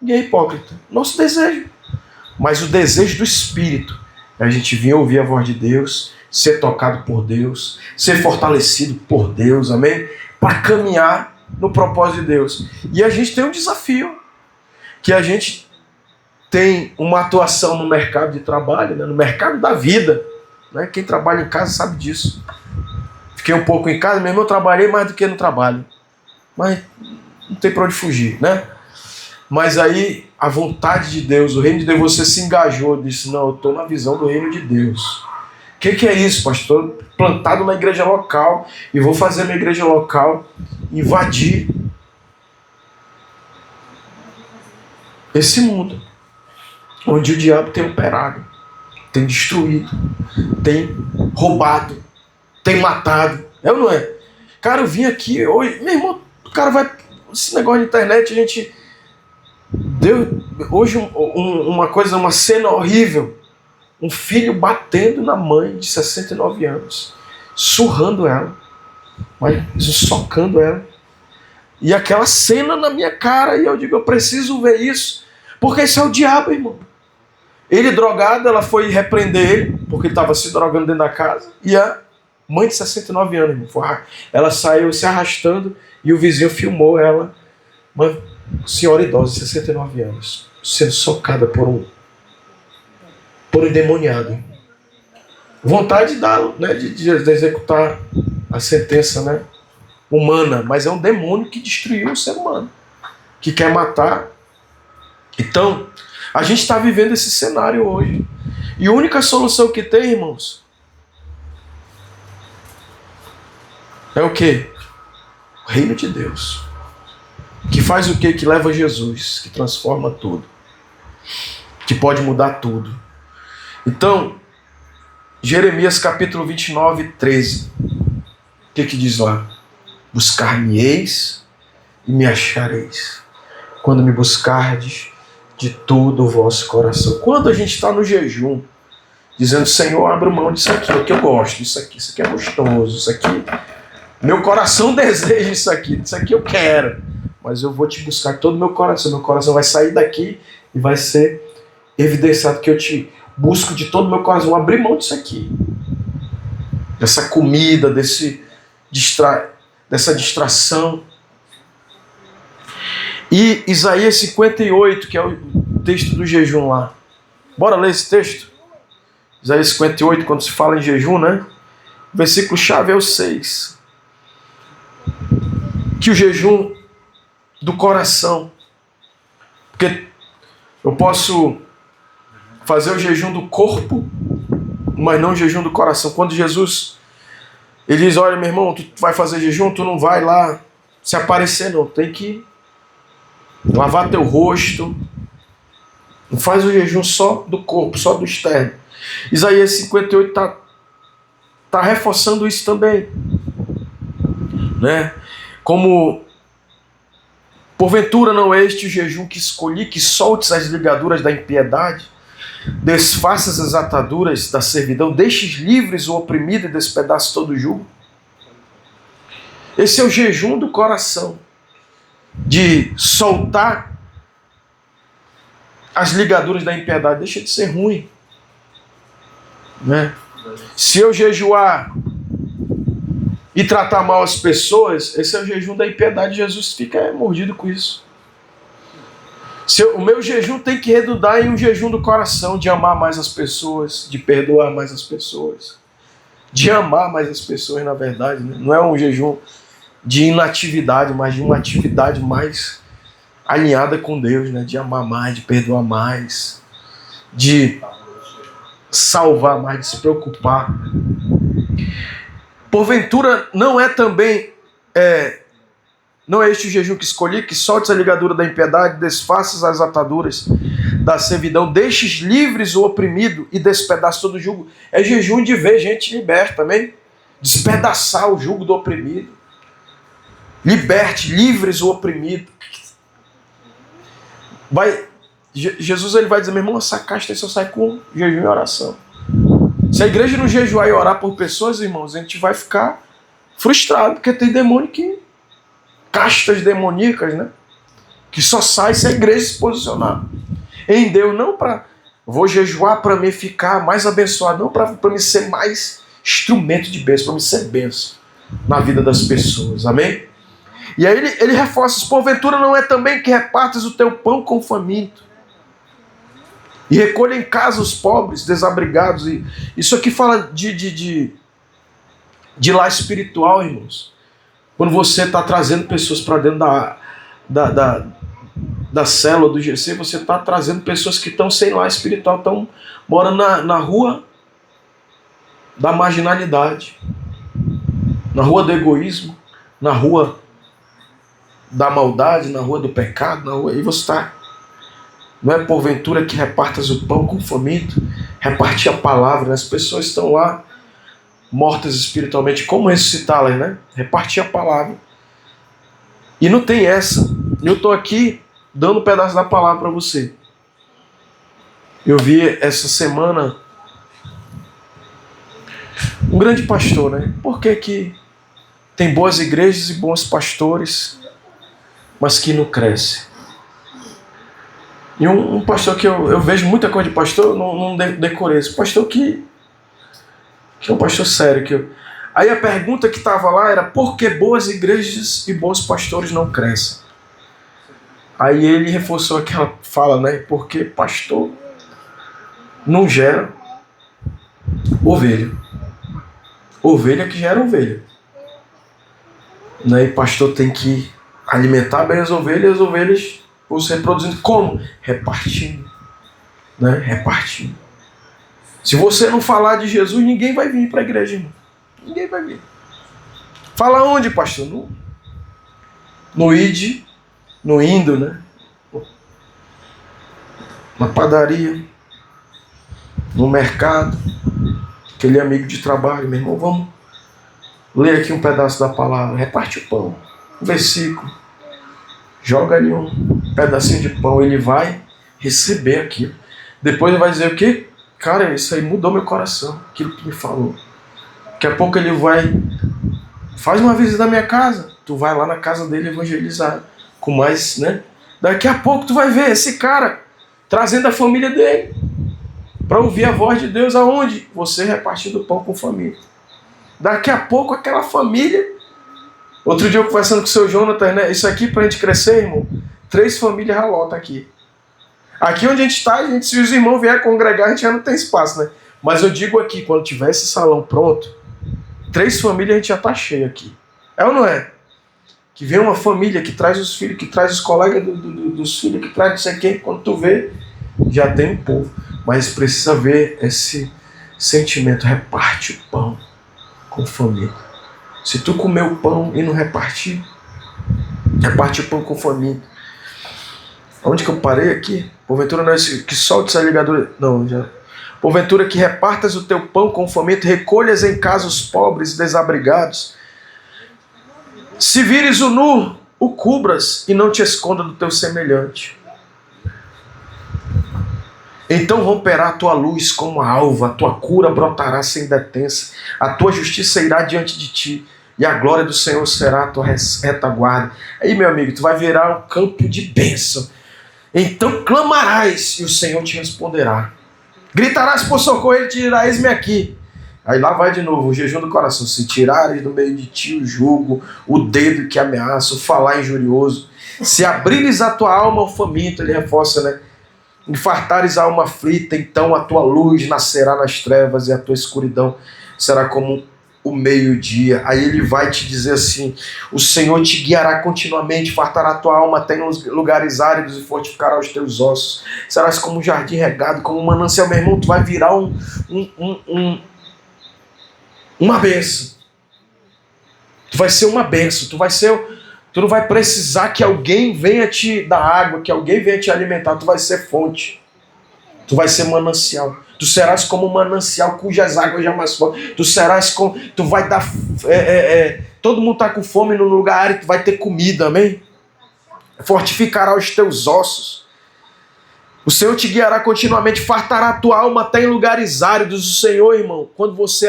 Ninguém é hipócrita. Nosso desejo. Mas o desejo do Espírito é a gente vir ouvir a voz de Deus, ser tocado por Deus, ser fortalecido por Deus, amém? Para caminhar no propósito de Deus. E a gente tem um desafio, que a gente tem uma atuação no mercado de trabalho, né? No mercado da vida. Né? Quem trabalha em casa sabe disso. Fiquei um pouco em casa, mesmo eu trabalhei mais do que no trabalho. Mas não tem para onde fugir, né? Mas aí a vontade de Deus, o reino de Deus, você se engajou, disse, não, eu estou na visão do reino de Deus. O que é isso, pastor? Plantado na igreja local e vou fazer minha igreja local invadir esse mundo onde o diabo tem operado, tem destruído, tem roubado, tem matado. É ou não é? Cara, eu vim aqui hoje, meu irmão, o cara vai, esse negócio de internet, a gente deu hoje uma cena horrível. Um filho batendo na mãe de 69 anos, surrando ela, mas socando ela. E aquela cena na minha cara, e eu digo, eu preciso ver isso, porque isso é o diabo, irmão. Ele drogado, ela foi repreender ele, porque ele estava se drogando dentro da casa, e a mãe de 69 anos, irmão, ela saiu se arrastando, e o vizinho filmou ela, uma senhora idosa de 69 anos, sendo socada por um endemoniado. Vontade de dar, né, de executar a sentença, né, humana, mas é um demônio que destruiu o ser humano, que quer matar. Então, a gente está vivendo esse cenário hoje. E a única solução que tem, irmãos, é o quê? O reino de Deus. Que faz o quê? Que leva Jesus, que transforma tudo, que pode mudar tudo. Então, Jeremias capítulo 29, 13. O que diz lá? Buscar-me-eis e me achareis, quando me buscardes de todo o vosso coração. Quando a gente está no jejum, dizendo, Senhor, abra mão disso aqui, é o que eu gosto, isso aqui é gostoso, isso aqui, meu coração deseja isso aqui eu quero, mas eu vou te buscar de todo o meu coração vai sair daqui e vai ser evidenciado que eu te busco de todo o meu coração, vou abrir mão disso aqui, dessa comida, dessa distração. E Isaías 58, que é o texto do jejum lá. Bora ler esse texto? Isaías 58, quando se fala em jejum, né? O versículo chave é o 6. Que o jejum do coração, porque eu posso fazer o jejum do corpo, mas não o jejum do coração. Quando Jesus, ele diz, olha, meu irmão, tu vai fazer jejum, tu não vai lá se aparecer, não. Tem que lavar teu rosto. Não faz o jejum só do corpo, só do externo. Isaías 58 tá reforçando isso também, né? Como, porventura não é este o jejum que escolhi, que soltes as ligaduras da impiedade, desfaças as ataduras da servidão, deixes livres o oprimido e despedace todo o jugo. Esse é o jejum do coração, de soltar as ligaduras da impiedade. Deixa de ser ruim, né? Se eu jejuar e tratar mal as pessoas, esse é o jejum da impiedade. Jesus fica mordido com isso. O meu jejum tem que redundar em um jejum do coração, de amar mais as pessoas, de perdoar mais as pessoas, de amar mais as pessoas, na verdade, né? Não é um jejum de inatividade, mas de uma atividade mais alinhada com Deus, né? De amar mais, de perdoar mais, de salvar mais, de se preocupar. Porventura, não é também, não é este o jejum que escolhi, que soltes a ligadura da impiedade, desfaças as ataduras da servidão, deixes livres o oprimido e despedaçes todo o jugo. É jejum de ver gente liberta, amém? Despedaçar o jugo do oprimido. Liberte, livres o oprimido. Jesus ele vai dizer, meu irmão, essa casta aí só sai com jejum e oração. Se a igreja não jejuar e orar por pessoas, irmãos, a gente vai ficar frustrado, porque tem demônio que... castas demoníacas, né? Que só sai se a igreja se posicionar em Deus, não para... vou jejuar para me ficar mais abençoado, não para me ser mais instrumento de bênção, para me ser bênção na vida das pessoas, amém? E aí ele reforça, porventura não é também que repartas o teu pão com o faminto, e recolha em casa os pobres, desabrigados. E isso aqui fala de lar espiritual, irmãos. Quando você está trazendo pessoas para dentro da célula do GC, você está trazendo pessoas que estão sem lar espiritual, estão morando na rua da marginalidade, na rua do egoísmo, na rua da maldade, na rua do pecado, na rua... E você está... Não é porventura que repartas o pão com o faminto? Repartir a palavra, né? As pessoas estão lá mortas espiritualmente, como ressuscitá-las, né? Repartir a palavra. E não tem essa. Eu estou aqui dando um pedaço da palavra para você. Eu vi essa semana um grande pastor, né? Por que tem boas igrejas e bons pastores, mas que não cresce? E um pastor que eu vejo muita coisa de pastor, não decorei. Esse pastor que é um pastor sério. Aí a pergunta que estava lá era: por que boas igrejas e bons pastores não crescem? Aí ele reforçou aquela fala, né? Porque pastor não gera ovelha. Ovelha que gera ovelha. Né? E pastor tem que alimentar bem as ovelhas vão se reproduzindo. Como? Repartindo. Né? Repartindo. Se você não falar de Jesus, ninguém vai vir para a igreja, irmão. Ninguém vai vir. Fala onde, pastor? No ID, no indo, né? Na padaria, no mercado, aquele amigo de trabalho, meu irmão, vamos ler aqui um pedaço da palavra, reparte o pão, um versículo, joga ali um pedacinho de pão, ele vai receber aquilo. Depois ele vai dizer o quê? Cara, isso aí mudou meu coração, aquilo que me falou. Daqui a pouco ele vai, faz uma visita na minha casa, tu vai lá na casa dele evangelizar com mais, né? Daqui a pouco tu vai ver esse cara trazendo a família dele para ouvir a voz de Deus aonde? Você repartindo o pão com família. Daqui a pouco aquela família... Outro dia eu conversando com o seu Jonathan, né? Isso aqui pra gente crescer, irmão, 3 famílias já lota aqui. Aqui onde a gente está, se os irmãos vierem congregar, a gente já não tem espaço, né? Mas eu digo aqui, quando tiver esse salão pronto, 3 famílias a gente já está cheio aqui. É ou não é? Que vem uma família que traz os filhos, que traz os colegas dos filhos, que traz não sei quem, quando tu vê, já tem um povo. Mas precisa ver esse sentimento, reparte o pão com família. Se tu comer o pão e não repartir, reparte o pão com família. Onde que eu parei aqui? Porventura não é que solte essa ligadura. Não, já. Porventura que repartas o teu pão com faminto, recolhas em casa os pobres e desabrigados. Se vires o nu, o cubras e não te esconda do teu semelhante. Então romperá a tua luz como a alva, a tua cura brotará sem detença, a tua justiça irá diante de ti, e a glória do Senhor será a tua retaguarda. Aí, meu amigo, tu vai virar um campo de bênção. Então clamarás e o Senhor te responderá. Gritarás por socorro, ele te dirá, eis-me aqui. Aí lá vai de novo o jejum do coração. Se tirares do meio de ti o jugo, o dedo que ameaça, o falar injurioso, se abrires a tua alma ao faminto, ele reforça, né? Infartares a alma aflita, então a tua luz nascerá nas trevas e a tua escuridão será como o meio-dia. Aí ele vai te dizer assim: o Senhor te guiará continuamente, fartará a tua alma até em lugares áridos e fortificará os teus ossos. Serás como um jardim regado, como um manancial. Meu irmão, tu vai virar uma bênção. Tu vai ser uma bênção. Tu não vai precisar que alguém venha te dar água, que alguém venha te alimentar. Tu vai ser fonte. Tu vai ser manancial. Tu serás como um manancial cujas águas jamais foram. Tu vai dar... todo mundo está com fome no lugar árido, tu vai ter comida, amém? Fortificará os teus ossos. O Senhor te guiará continuamente, fartará a tua alma até em lugares áridos. O Senhor, irmão, quando você...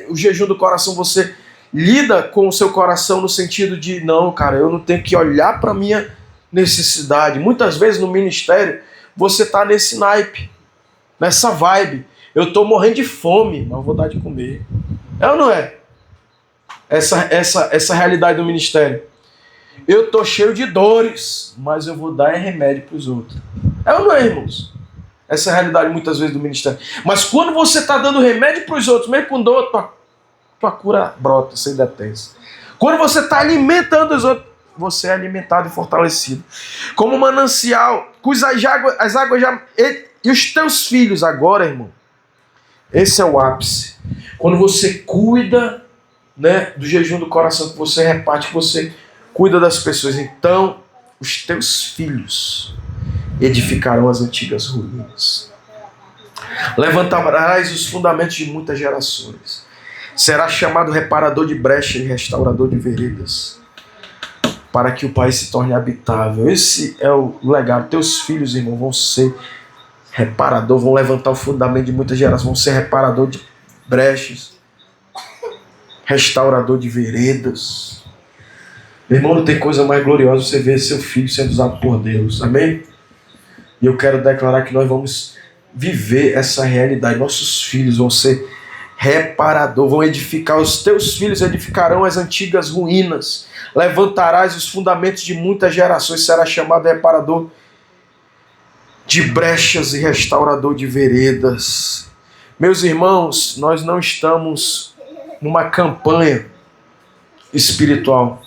o jejum do coração, você lida com o seu coração no sentido de, não, cara, eu não tenho que olhar para a minha necessidade. Muitas vezes no ministério, você está nesse naipe, nessa vibe. Eu estou morrendo de fome, mas eu vou dar de comer. É ou não é? Essa realidade do ministério. Eu estou cheio de dores, mas eu vou dar remédio para os outros. É ou não é, irmãos? Essa é a realidade muitas vezes do ministério. Mas quando você está dando remédio para os outros, mesmo com dor, tua cura brota, você detesta. Quando você está alimentando os outros, você é alimentado e fortalecido. Como um manancial, as águas já... E os teus filhos agora, irmão, esse é o ápice. Quando você cuida, né, do jejum do coração, que você reparte, que você cuida das pessoas, então os teus filhos edificarão as antigas ruínas. Levantarás os fundamentos de muitas gerações. Será chamado reparador de brechas e restaurador de veredas, para que o país se torne habitável. Esse é o legado. Teus filhos, irmão, vão ser reparador, vão levantar o fundamento de muitas gerações, vão ser reparador de brechas, restaurador de veredas. Meu irmão, não tem coisa mais gloriosa você ver seu filho sendo usado por Deus, amém? E eu quero declarar que nós vamos viver essa realidade. Nossos filhos vão ser reparador, vão edificar, os teus filhos edificarão as antigas ruínas, levantarás os fundamentos de muitas gerações, será chamado reparador de brechas e restaurador de veredas. Meus irmãos, nós não estamos numa campanha espiritual.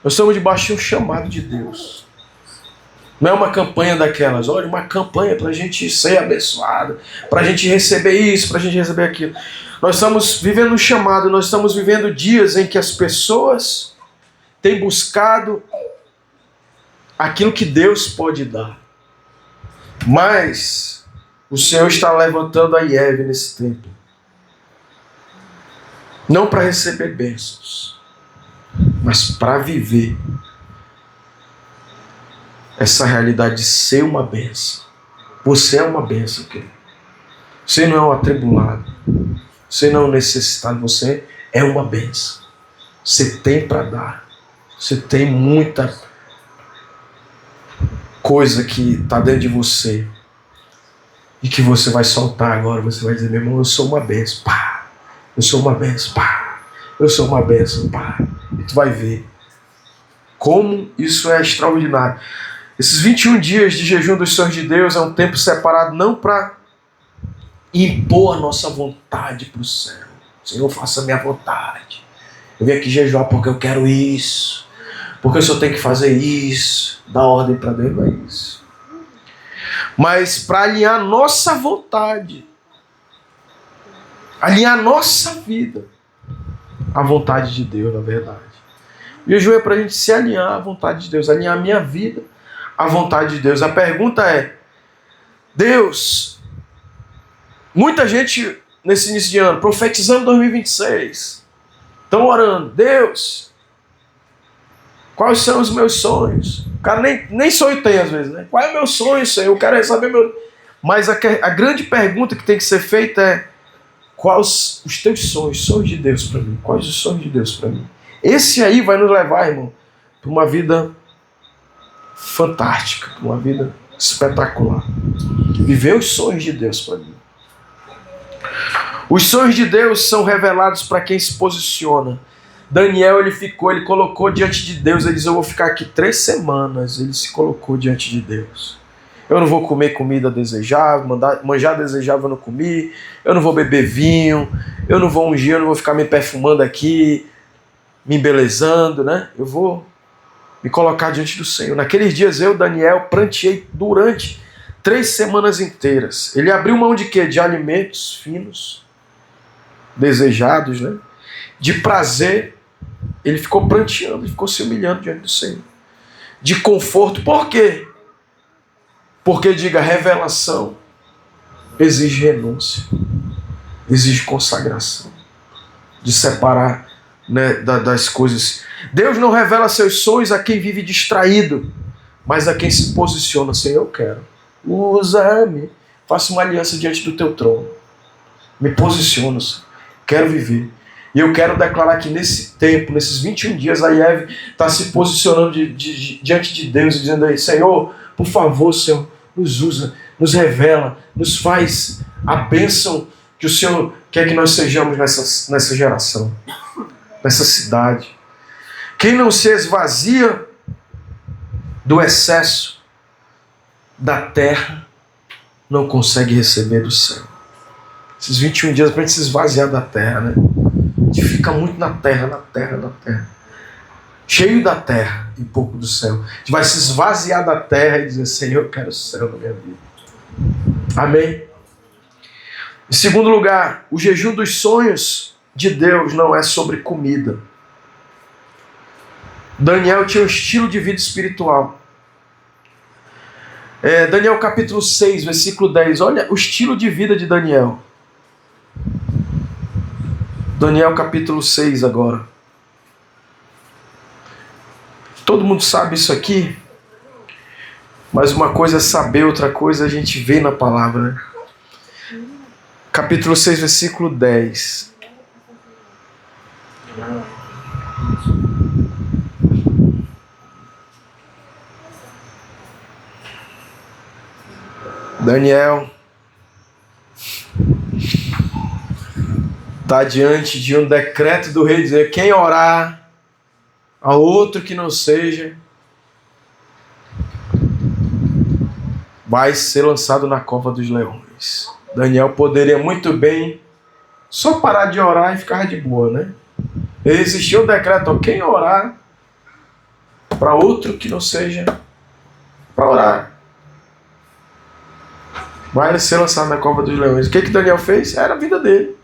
Nós estamos debaixo de um chamado de Deus. Não é uma campanha daquelas, olha, uma campanha para a gente ser abençoado, para a gente receber isso, para a gente receber aquilo. Nós estamos vivendo um chamado, nós estamos vivendo dias em que as pessoas têm buscado aquilo que Deus pode dar. Mas o Senhor está levantando a Ieve nesse tempo. Não para receber bênçãos, mas para viver essa realidade de ser uma bênção. Você é uma bênção, querido. Você não é um atribulado. Você não é um necessitado. Você é uma bênção. Você tem para dar. Você tem muita coisa que está dentro de você e que você vai soltar agora. Você vai dizer, meu irmão, eu sou uma bênção. Pá. Eu sou uma bênção. Pá. Eu sou uma bênção. Pá. E tu vai ver como isso é extraordinário. Esses 21 dias de jejum dos sonhos de Deus é um tempo separado não para impor a nossa vontade para o céu. Senhor, faça a minha vontade. Eu vim aqui jejuar porque eu quero isso. Porque eu só tenho que fazer isso. Dar ordem para Deus, não é isso. Mas para alinhar a nossa vontade. Alinhar a nossa vida à vontade de Deus, na verdade. O jejum é para a gente se alinhar à vontade de Deus. Alinhar a minha vida à vontade de Deus. A pergunta é, Deus, muita gente nesse início de ano, profetizando 2026, estão orando, Deus, quais são os meus sonhos? O cara nem sonho tem às vezes, né? Qual é o meu sonho, Senhor? Eu quero saber meu... Mas a grande pergunta que tem que ser feita é, Quais os teus sonhos de Deus para mim? Quais os sonhos de Deus para mim? Esse aí vai nos levar, irmão, para uma vida fantástica, para uma vida espetacular. Viver os sonhos de Deus para mim. Os sonhos de Deus são revelados para quem se posiciona. Daniel, ele colocou diante de Deus, ele disse, eu vou ficar aqui 3 semanas. Ele se colocou diante de Deus. Eu não vou comer comida desejável, manjar desejável eu não comi, eu não vou beber vinho, eu não vou ungir, eu não vou ficar me perfumando aqui, me embelezando, né? Eu vou me colocar diante do Senhor. Naqueles dias eu, Daniel, pranteei durante 3 semanas inteiras. Ele abriu mão de quê? De alimentos finos, desejados, né? De prazer. Ele ficou pranteando, ele ficou se humilhando diante do Senhor. De conforto, por quê? Porque, diga, revelação exige renúncia, exige consagração, de separar, né, das coisas. Deus não revela seus sonhos a quem vive distraído, mas a quem se posiciona, Senhor, eu quero. Usa-me, faça uma aliança diante do teu trono. Me posiciono, Senhor. Quero viver. E eu quero declarar que nesse tempo, nesses 21 dias, a IEV está se posicionando diante de Deus, dizendo aí, Senhor, por favor, Senhor, nos usa, nos revela, nos faz a bênção que o Senhor quer que nós sejamos nessa geração, nessa cidade. Quem não se esvazia do excesso da terra, não consegue receber do céu. Esses 21 dias para a gente se esvaziar da terra, né? A gente fica muito na terra. Cheio da terra e pouco do céu. A gente vai se esvaziar da terra e dizer, Senhor, eu quero o céu na minha vida. Amém? Em segundo lugar, o jejum dos sonhos de Deus não é sobre comida. Daniel tinha um estilo de vida espiritual. Daniel capítulo 6, versículo 10. Olha o estilo de vida de Daniel. Daniel capítulo 6 agora. Todo mundo sabe isso aqui, mas uma coisa é saber, outra coisa a gente vê na palavra, né? Capítulo 6, versículo 10. Daniel está diante de um decreto do rei dizer, quem orar a outro que não seja, vai ser lançado na cova dos leões. Daniel poderia muito bem só parar de orar e ficar de boa, né? Existia um decreto, quem orar para outro que não seja para orar, vai ser lançado na cova dos leões. O que Daniel fez? Era a vida dele.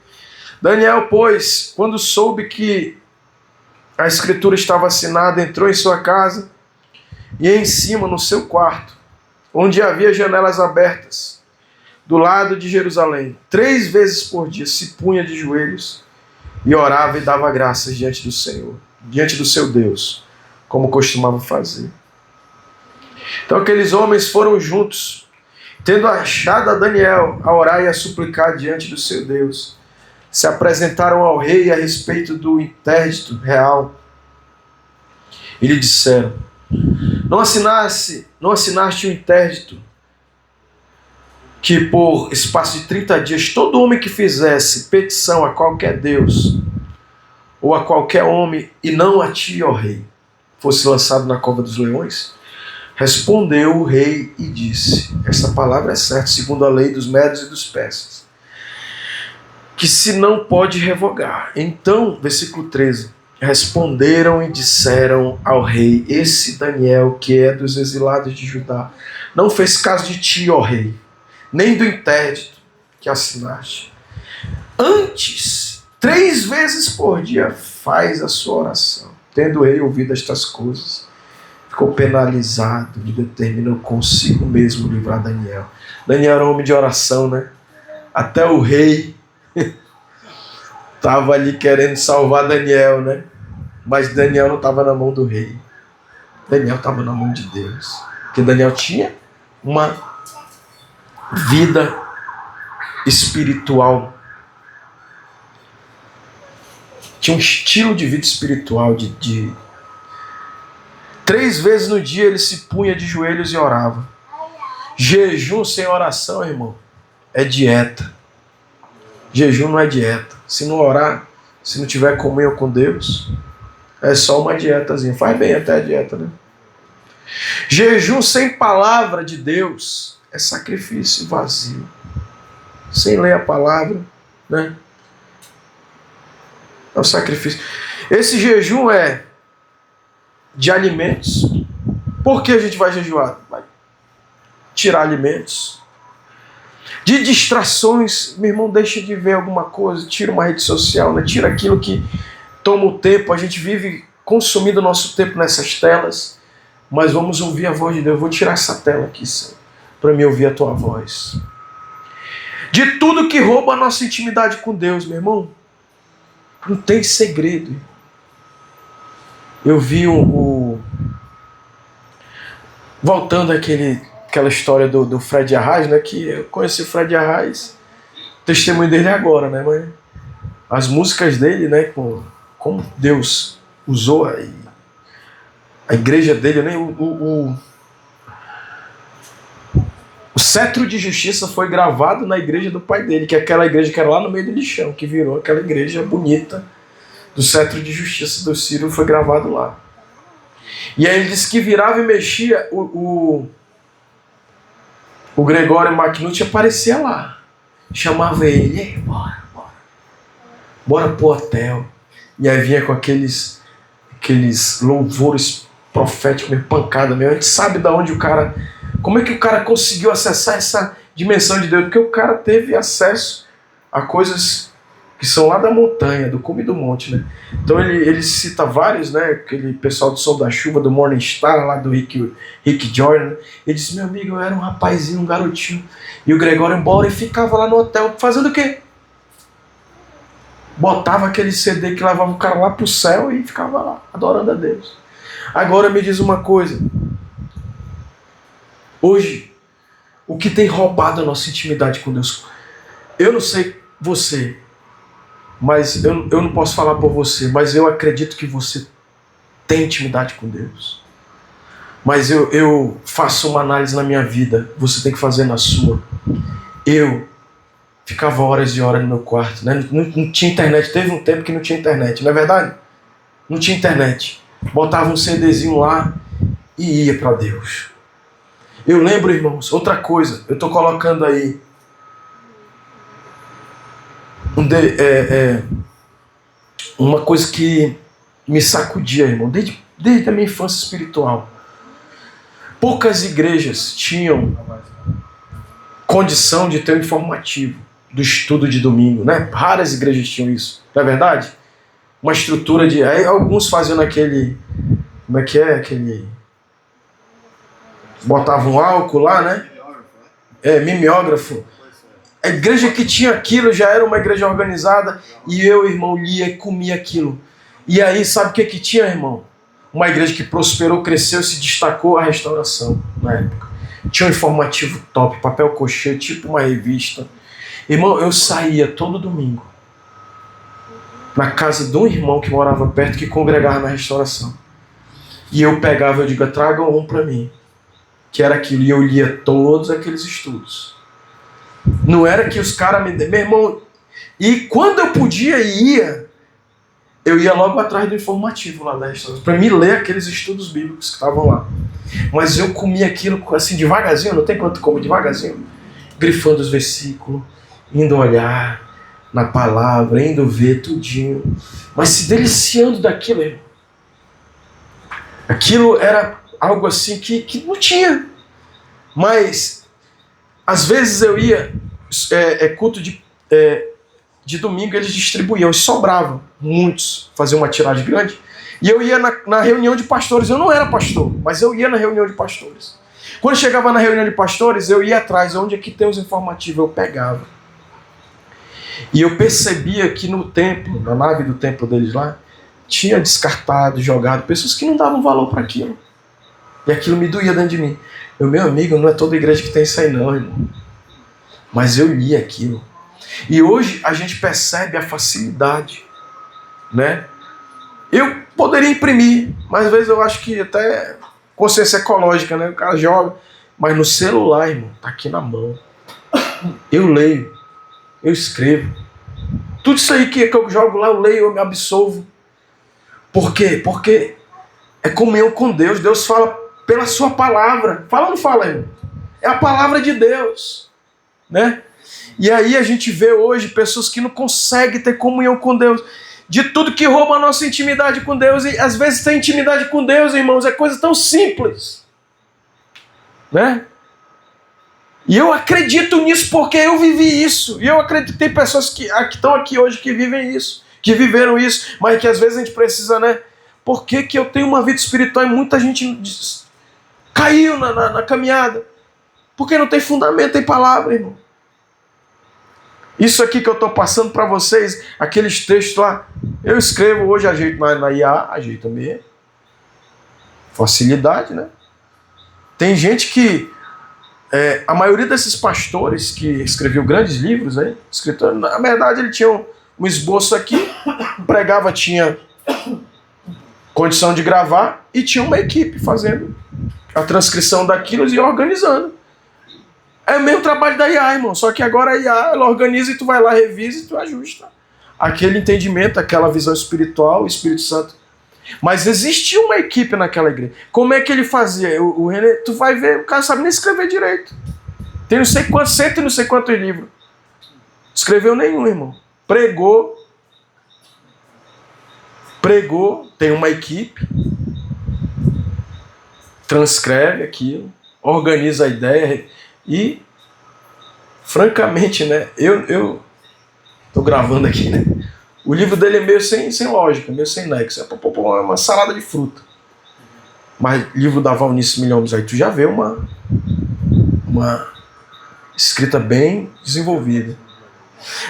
Daniel, pois, quando soube que a escritura estava assinada, entrou em sua casa e em cima, no seu quarto, onde havia janelas abertas, do lado de Jerusalém, 3 vezes por dia se punha de joelhos e orava e dava graças diante do Senhor, diante do seu Deus, como costumava fazer. Então aqueles homens foram juntos, tendo achado a Daniel a orar e a suplicar diante do seu Deus, se apresentaram ao rei a respeito do interdito real e lhe disseram, não assinaste o interdito que por espaço de 30 dias todo homem que fizesse petição a qualquer Deus ou a qualquer homem e não a ti, ó rei, fosse lançado na cova dos leões? Respondeu o rei e disse, essa palavra é certa segundo a lei dos medos e dos persas, que se não pode revogar. Então, versículo 13, responderam e disseram ao rei, esse Daniel, que é dos exilados de Judá, não fez caso de ti, ó rei, nem do interdito que assinaste. Antes, 3 vezes por dia, faz a sua oração. Tendo o rei ouvido estas coisas, ficou penalizado e determinou consigo mesmo livrar Daniel. Daniel era um homem de oração, né? Até o rei estava ali querendo salvar Daniel, né? Mas Daniel não estava na mão do rei. Daniel estava na mão de Deus. Porque Daniel tinha uma vida espiritual Tinha um estilo de vida espiritual. 3 vezes no dia ele se punha de joelhos e orava. Jejum sem oração, irmão, é dieta. Jejum não é dieta. Se não orar, se não tiver comunhão com Deus, é só uma dietazinha. Faz bem até a dieta, né? Jejum sem palavra de Deus é sacrifício vazio. Sem ler a palavra, né? É um sacrifício. Esse jejum é de alimentos. Por que a gente vai jejuar? Vai tirar alimentos. De distrações, meu irmão, deixa de ver alguma coisa, tira uma rede social, né? Tira aquilo que toma o tempo. A gente vive consumindo o nosso tempo nessas telas, mas vamos ouvir a voz de Deus. Eu vou tirar essa tela aqui, Senhor, para me ouvir a tua voz. De tudo que rouba a nossa intimidade com Deus, meu irmão, não tem segredo. Eu vi voltando aquela história do Fred Arraes, né? Que eu conheci o Fred Arraes, o testemunho dele agora, né? Mas as músicas dele, né? Como Deus usou a igreja dele, né? O cetro de justiça foi gravado na igreja do pai dele, que é aquela igreja que era lá no meio do lixão, que virou aquela igreja bonita do cetro de justiça do Ciro, foi gravado lá. E aí ele disse que virava e mexia, o Gregório McNulty aparecia lá, chamava ele, bora pro hotel. E aí vinha com aqueles louvores proféticos, meio pancada mesmo. A gente sabe de onde como é que o cara conseguiu acessar essa dimensão de Deus? Porque o cara teve acesso a coisas que são lá da montanha, do cume do monte, né? Então ele cita vários, né? Aquele pessoal do Sol da Chuva, do Morning Star, lá do Rick Jordan, né? Ele disse, meu amigo, eu era um rapazinho, um garotinho, e o Gregório embora e ficava lá no hotel, fazendo o quê? Botava aquele CD que levava o cara lá pro céu e ficava lá, adorando a Deus. Agora me diz uma coisa. Hoje, o que tem roubado a nossa intimidade com Deus? Eu não sei você, mas eu não posso falar por você, mas eu acredito que você tem intimidade com Deus. Mas eu faço uma análise na minha vida, você tem que fazer na sua. Eu ficava horas e horas no meu quarto, né? Não tinha internet, teve um tempo que não tinha internet, não é verdade? Não tinha internet. Botava um CDzinho lá e ia para Deus. Eu lembro, irmãos, outra coisa, eu estou colocando aí uma coisa que me sacudia, irmão, desde a minha infância espiritual. Poucas igrejas tinham condição de ter um informativo do estudo de domingo, né? Raras igrejas tinham isso, não é verdade? Uma estrutura de... Aí alguns faziam aquele... Como é que é? Aquele... Botavam álcool lá, né? Mimeógrafo. A igreja que tinha aquilo já era uma igreja organizada e eu, irmão, lia e comia aquilo. E aí, sabe o que tinha, irmão? Uma igreja que prosperou, cresceu, se destacou, a Restauração, na época. Tinha um informativo top, papel cochê, tipo uma revista. Irmão, eu saía todo domingo na casa de um irmão que morava perto, que congregava na Restauração. E eu pegava, eu digo, traga um para mim. Que era aquilo, e eu lia todos aqueles estudos. Não era que os caras me... Meu irmão, e quando eu podia e eu ia logo atrás do informativo lá da Restauração, para me ler aqueles estudos bíblicos que estavam lá. Mas eu comia aquilo assim devagarzinho, não tem quanto como devagarzinho, grifando os versículos, indo olhar na palavra, indo ver tudinho, mas se deliciando daquilo, irmão. Aquilo era algo assim que não tinha. Mas às vezes eu ia, culto de domingo, eles distribuíam, e sobravam, muitos, faziam uma tiragem grande, e eu ia na reunião de pastores. Eu não era pastor, mas eu ia na reunião de pastores. Quando chegava na reunião de pastores, eu ia atrás, onde é que tem os informativos, eu pegava. E eu percebia que no templo, na nave do templo deles lá, tinha descartado, jogado, pessoas que não davam valor para aquilo. E aquilo me doía dentro de mim. Meu amigo, não é toda igreja que tem isso aí não, irmão. Mas eu li aquilo. E hoje a gente percebe a facilidade né? Eu poderia imprimir, mas às vezes eu acho que até consciência ecológica, né? O cara joga, mas no celular, irmão, tá aqui na mão. Eu leio, eu escrevo. Tudo isso aí que eu jogo lá, eu leio, eu me absolvo. Por quê? Porque é comunhão com Deus. Deus fala pela sua palavra. Fala ou não fala, irmão? É a palavra de Deus, né? E aí a gente vê hoje pessoas que não conseguem ter comunhão com Deus. De tudo que rouba a nossa intimidade com Deus. E às vezes ter intimidade com Deus, irmãos, é coisa tão simples, né? E eu acredito nisso porque eu vivi isso. E eu acredito que tem pessoas que estão aqui hoje que vivem isso, que viveram isso, mas que às vezes a gente precisa, né? Por que que eu tenho uma vida espiritual e muita gente caiu na caminhada? Porque não tem fundamento em palavra, irmão. Isso aqui que eu estou passando para vocês, aqueles textos lá, eu escrevo hoje, ajeito na IA, ajeito mesmo. Facilidade, né? Tem gente que... a maioria desses pastores que escreviam grandes livros, né, escritor, na verdade ele tinha um esboço aqui, pregava, tinha condição de gravar e tinha uma equipe fazendo a transcrição daquilo e organizando. É o mesmo trabalho da IA, irmão, só que agora a IA ela organiza e tu vai lá, revisa e tu ajusta aquele entendimento, aquela visão espiritual, o Espírito Santo. Mas existia uma equipe naquela igreja. Como é que ele fazia? O René, tu vai ver, o cara sabe nem escrever direito. Tem não sei quantos, cento e não sei quantos livros. Escreveu nenhum, irmão. Pregou, tem uma equipe, transcreve aquilo, organiza a ideia e, francamente, né, eu tô gravando aqui, né? O livro dele é meio sem lógica, meio sem nexo. É uma salada de fruta. Mas livro da Valnice Milhomes, aí tu já vê uma escrita bem desenvolvida.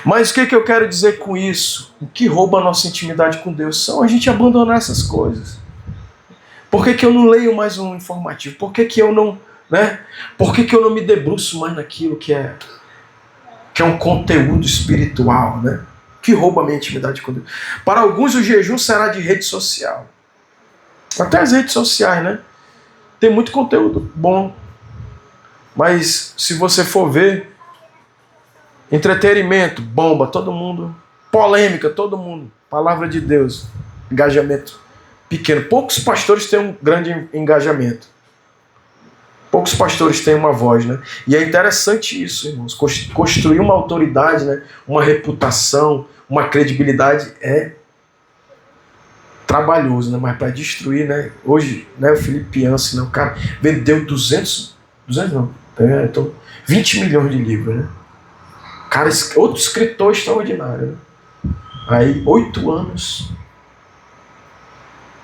Mas o que eu quero dizer com isso? O que rouba a nossa intimidade com Deus são a gente abandonar essas coisas. Por que eu não leio mais um informativo? Por que eu não, né? Por que eu não me debruço mais naquilo que é um conteúdo espiritual, né? Que rouba a minha intimidade com Deus. Para alguns o jejum será de rede social. Até as redes sociais, né? Tem muito conteúdo bom. Mas se você for ver, entretenimento, bomba, todo mundo. Polêmica, todo mundo. Palavra de Deus, engajamento pequeno. Poucos pastores têm um grande engajamento. Poucos pastores têm uma voz, né? E é interessante isso, irmãos. Construir uma autoridade, né? Uma reputação, uma credibilidade é trabalhoso, né? Mas para destruir, né? Hoje, né? O Felipe Yancey, né? O cara vendeu 200 não, então 20 milhões de livros, né? Cara, outro escritor extraordinário, né? Aí, 8 anos,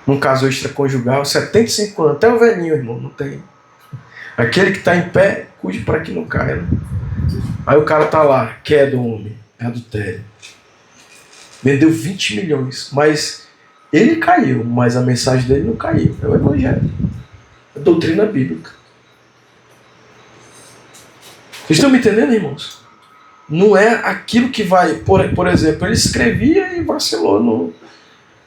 num caso extraconjugal, 75 anos, até o velhinho, irmão, não tem. Aquele que está em pé, cuide para que não caia. Né? Aí o cara tá lá, quer do homem, é adultério. Vendeu 20 milhões, mas ele caiu, mas a mensagem dele não caiu. É o evangelho. É a doutrina bíblica. Vocês estão me entendendo, irmãos? Não é aquilo que vai... Por exemplo, ele escrevia e vacilou. Não.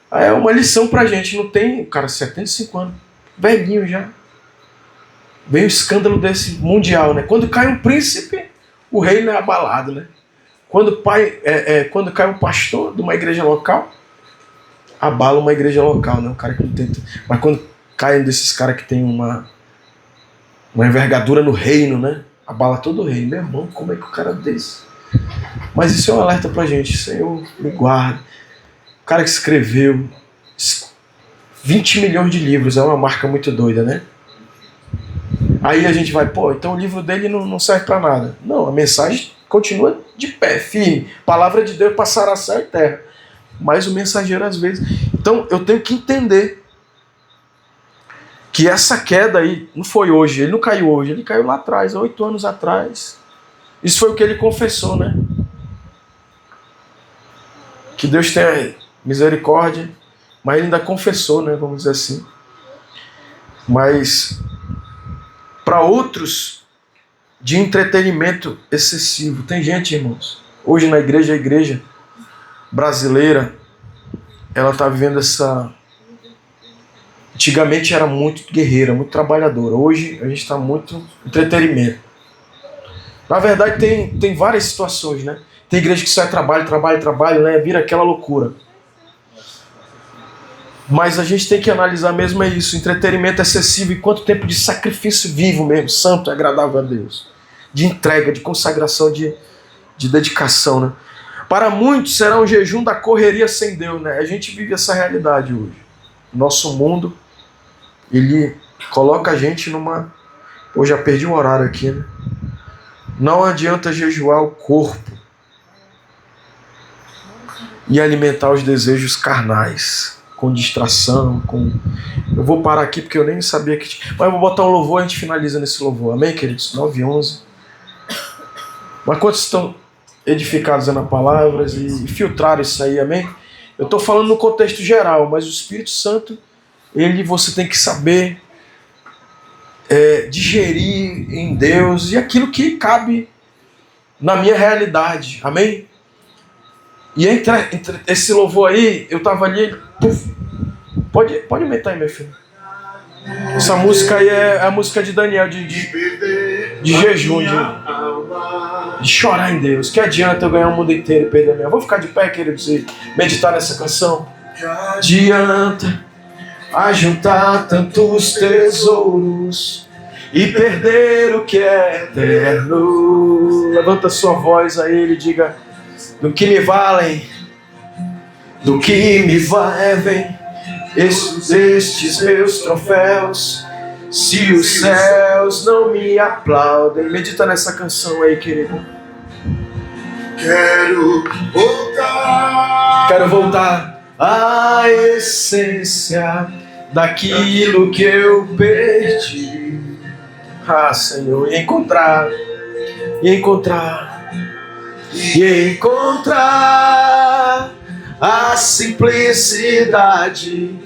Aí é uma lição pra gente. Não tem... Cara, 75 anos, velhinho já. Vem um escândalo desse mundial, né? Quando cai um príncipe, o reino é abalado, né? Quando cai um pastor de uma igreja local, abala uma igreja local, né? Um cara que não tenta. Mas quando cai um desses caras que tem uma envergadura no reino, né? Abala todo o reino. Meu irmão, como é que o cara desse? Mas isso é um alerta pra gente. Senhor, me guarda. O cara que escreveu 20 milhões de livros é uma marca muito doida, né? Aí a gente vai, então o livro dele não serve para nada. Não, a mensagem continua de pé, firme. Palavra de Deus passará céu e terra. Mas o mensageiro às vezes... Então eu tenho que entender que essa queda aí não foi hoje, ele não caiu hoje, ele caiu lá atrás, há 8 anos atrás. Isso foi o que ele confessou, né? Que Deus tenha misericórdia, mas ele ainda confessou, né? Vamos dizer assim. Mas... para outros, de entretenimento excessivo. Tem gente, irmãos, hoje na igreja, a igreja brasileira, ela está vivendo essa... Antigamente era muito guerreira, muito trabalhadora. Hoje a gente está muito entretenimento. Na verdade tem várias situações, né? Tem igreja que sai trabalho, né? Vira aquela loucura. Mas a gente tem que analisar mesmo isso. Entretenimento excessivo e quanto tempo de sacrifício vivo mesmo, santo e agradável a Deus. De entrega, de consagração, de dedicação, né? Para muitos será um jejum da correria sem Deus, né? A gente vive essa realidade hoje. Nosso mundo, ele coloca a gente numa... Pô, já perdi o horário aqui, né? Não adianta jejuar o corpo e alimentar os desejos carnais, com distração, com... Eu vou parar aqui porque eu nem sabia que... Mas eu vou botar um louvor e a gente finaliza nesse louvor. Amém, queridos? 9:11. Mas quantos estão edificados na palavra e filtraram isso aí, amém? Eu estou falando no contexto geral, mas o Espírito Santo, você tem que saber digerir em Deus e aquilo que cabe na minha realidade, amém? E entre esse louvor aí, eu estava ali, pode aumentar aí, meu filho. Essa música aí é a música de Daniel, de jejum, de chorar em Deus. Que adianta eu ganhar o mundo inteiro e perder a minha? Vou ficar de pé, queridos, e meditar nessa canção. Adianta ajuntar tantos tesouros e perder o que é eterno. Levanta sua voz a Ele e diga: do que me valem, do que me valem estes meus troféus, se os céus não me aplaudem. Medita nessa canção aí, querido. Quero voltar à essência daquilo que eu perdi. Ah, Senhor, e encontrar a simplicidade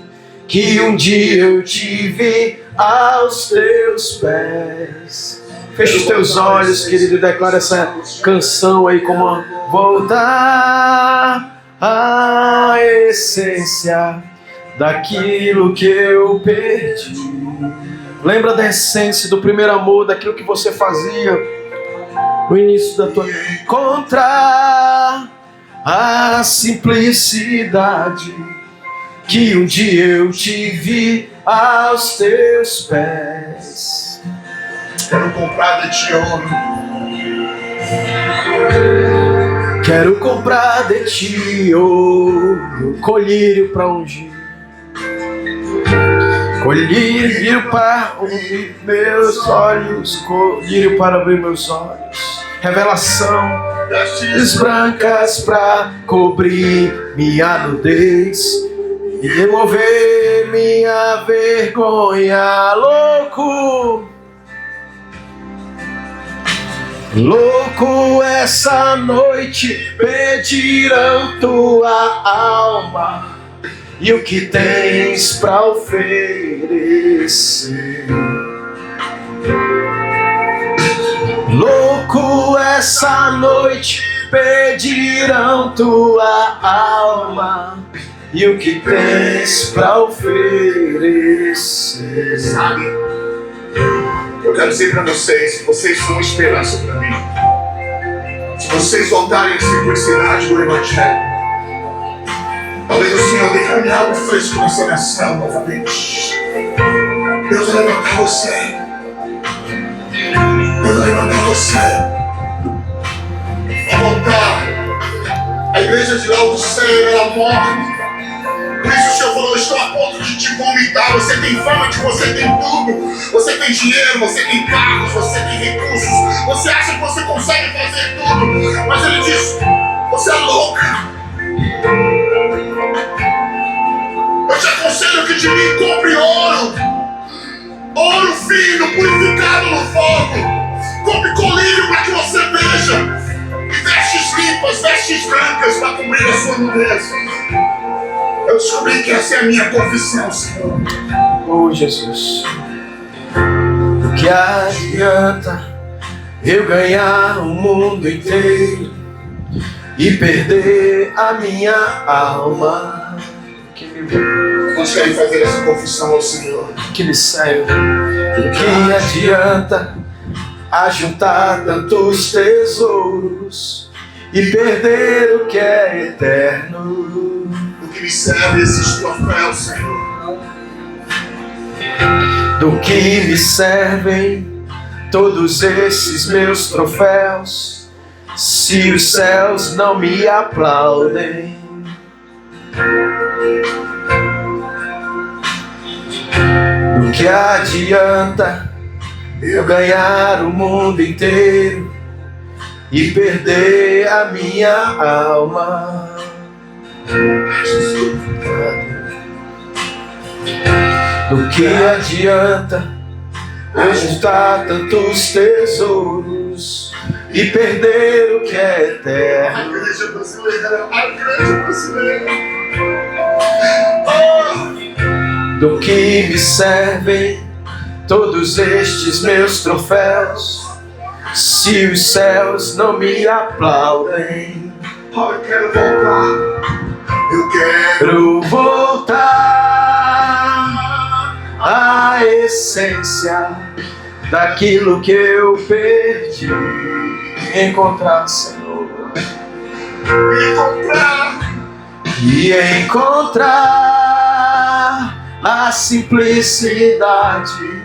que um dia eu tive aos teus pés. Fecha os teus olhos, querido, e declara essa canção aí como voltar à essência daquilo que eu perdi. Lembra da essência do primeiro amor, daquilo que você fazia no início da tua vida. Encontrar a simplicidade que um dia eu tive aos teus pés. Quero comprar de ti ouro. Quero comprar de ti ouro, colírio para ungir, colírio para abrir meus olhos, colírio para abrir meus olhos, revelação, vestes brancas para cobrir minha nudez e remover minha vergonha. Louco, essa noite pedirão tua alma e o que tens pra oferecer. Louco, essa noite pedirão tua alma e o que tens pra oferecer. Sabe, eu quero dizer para vocês que vocês são esperança para mim. Se vocês voltarem à simplicidade do Evangelho, talvez o Senhor derrame algo fresco nessa nação novamente. Deus vai levantar você. Deus vai levantar você. Vai voltar. A igreja de Laodiceia, ela morre. Por isso o Senhor falou: estou a ponto de te vomitar. Você tem fama de que você tem tudo. Você tem dinheiro, você tem carros, você tem recursos. Você acha que você consegue fazer tudo. Mas Ele diz: você é louca. Eu te aconselho que de mim compre ouro. Ouro fino, purificado no fogo. Compre colírio para que você veja. E vestes limpas, vestes brancas para cobrir a sua nudez. Eu descobri que essa é a minha confissão, Senhor. Oh, Jesus. O que adianta eu ganhar o mundo inteiro e perder a minha alma? Quantos querem fazer essa confissão ao Senhor? Que me serve. Do que adianta ajuntar tantos tesouros e perder o que é eterno? Do que me serve esses troféus, Senhor? Do que me servem todos esses meus troféus se os céus não me aplaudem? Do que adianta eu ganhar o mundo inteiro e perder a minha alma? Do que adianta eu juntar tantos tesouros e perder o que é A eterno? igreja brasileira, a igreja brasileira. Do que me servem todos estes meus troféus se os céus não me aplaudem? Eu quero voltar. Eu Quero voltar à essência daquilo que eu perdi. Encontrar, Senhor, e encontrar a simplicidade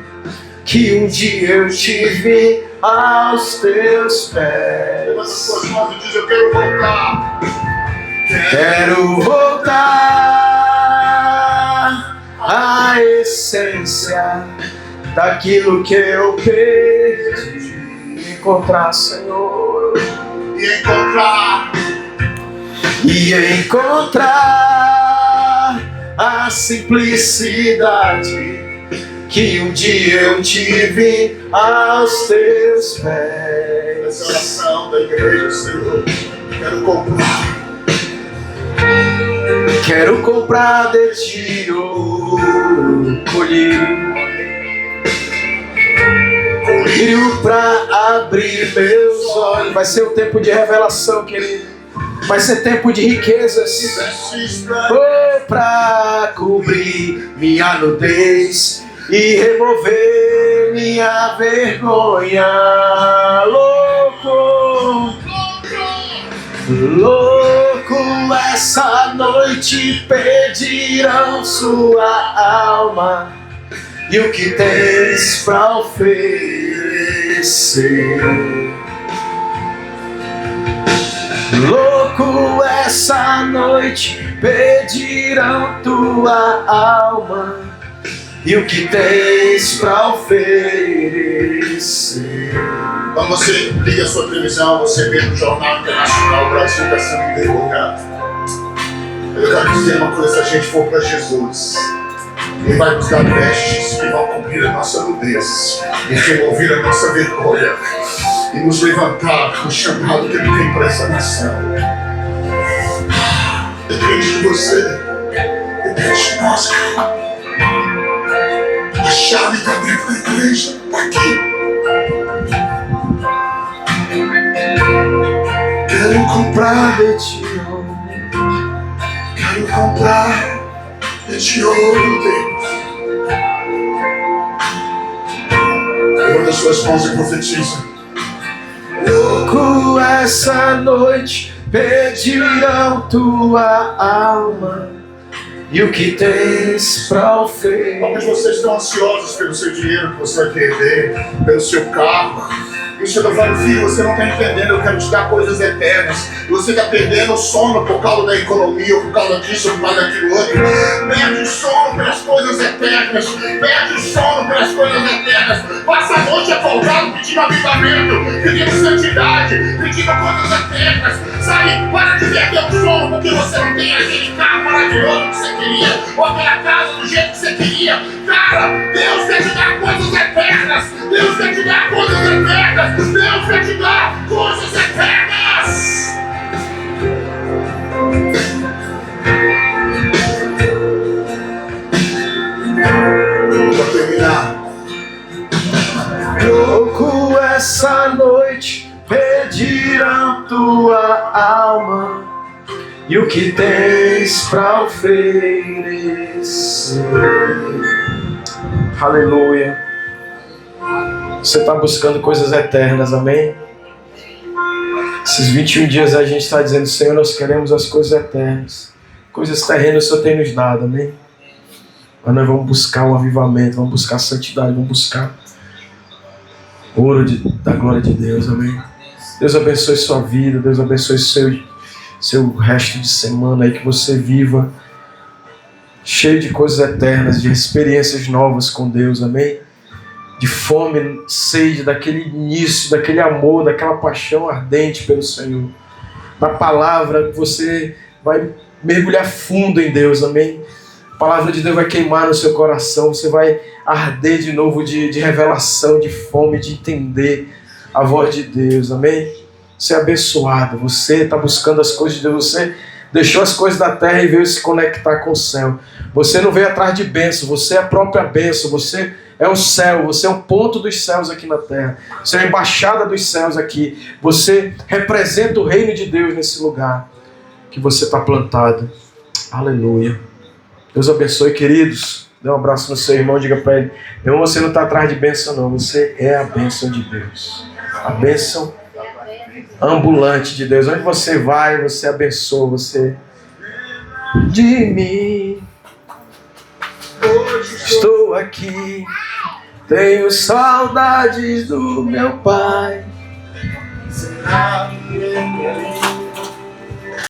que um dia eu tive aos teus pés. Levanta suas mãos e diz: eu quero voltar. Quero voltar à essência daquilo que eu perdi. Encontrar, Senhor, e encontrar a simplicidade que um dia eu tive aos teus pés. Essa oração da igreja, Senhor. Quero comprar de ti ouro, colírio pra abrir meus olhos. Vai ser um tempo de revelação, querido. Vai ser tempo de riquezas. Oh, pra cobrir minha nudez e remover minha vergonha. Louco, louco, essa noite pedirão sua alma e o que tens pra oferecer. Louco, essa noite pedirão tua alma e o que tens pra oferecer. Quando você liga a sua televisão, você vê no Jornal Internacional, o Brasil está sendo derrotado. Eu quero dizer uma coisa: se a gente for para Jesus, Ele vai nos dar vestes que vão cobrir a nossa nudez e remover a nossa vergonha e nos levantar com o chamado que Ele tem para essa nação. Depende de você, depende de nós. A chave está dentro da igreja, está aqui. Quero comprar de ti ouro, Quero comprar este ouro, Deus. Levanta suas mãos e profetiza. louco, essa noite pedirão tua alma e o que tens pra oferecer. Talvez vocês estão ansiosos pelo seu dinheiro que você vai perder, pelo seu carro. E o Senhor fala: filho, você não está entendendo, eu quero te dar coisas eternas. E você está perdendo o sono por causa da economia, ou por causa disso, ou por causa daquilo outro. Perde o sono pelas coisas eternas. Perde o sono pelas coisas eternas. Passa a noite acordado pedindo avivamento, pedindo santidade, pedindo coisas eternas. Sabe, para de perder o sono porque você não tem aquele carro maravilhoso que você queria, ou aquela casa do jeito que você queria. Cara, Deus quer te dar coisas eternas. Deus quer te dar coisas eternas. Deus quer te dar coisas eternas. Para terminar, Louco, essa noite pedirão tua alma e o que tens para oferecer. Aleluia. Você está buscando coisas eternas, amém? Esses 21 dias a gente está dizendo: Senhor, nós queremos as coisas eternas. Coisas terrenas o Senhor tem nos dado, amém? Mas nós vamos buscar o avivamento, vamos buscar a santidade, vamos buscar o ouro da glória de Deus, amém? Deus abençoe sua vida, Deus abençoe seu resto de semana aí, que você viva cheio de coisas eternas, de experiências novas com Deus, amém? De fome, sede, daquele início, daquele amor, daquela paixão ardente pelo Senhor. Na palavra, você vai mergulhar fundo em Deus, amém? A palavra de Deus vai queimar no seu coração, você vai arder de novo de revelação, de fome, de entender a voz de Deus, amém? Você é abençoado, você está buscando as coisas de Deus, você deixou as coisas da terra e veio se conectar com o céu. Você não veio atrás de bênção, você é a própria bênção, você é o céu, você é o ponto dos céus aqui na terra, você é a embaixada dos céus aqui, você representa o reino de Deus nesse lugar que você está plantado. Aleluia. Deus abençoe, queridos. Dê um abraço no seu irmão, diga para ele: irmão, você não está atrás de bênção não, você é a bênção de Deus. A bênção ambulante de Deus. Onde você vai, você abençoa, você... De mim, estou aqui, tenho saudades do meu Pai.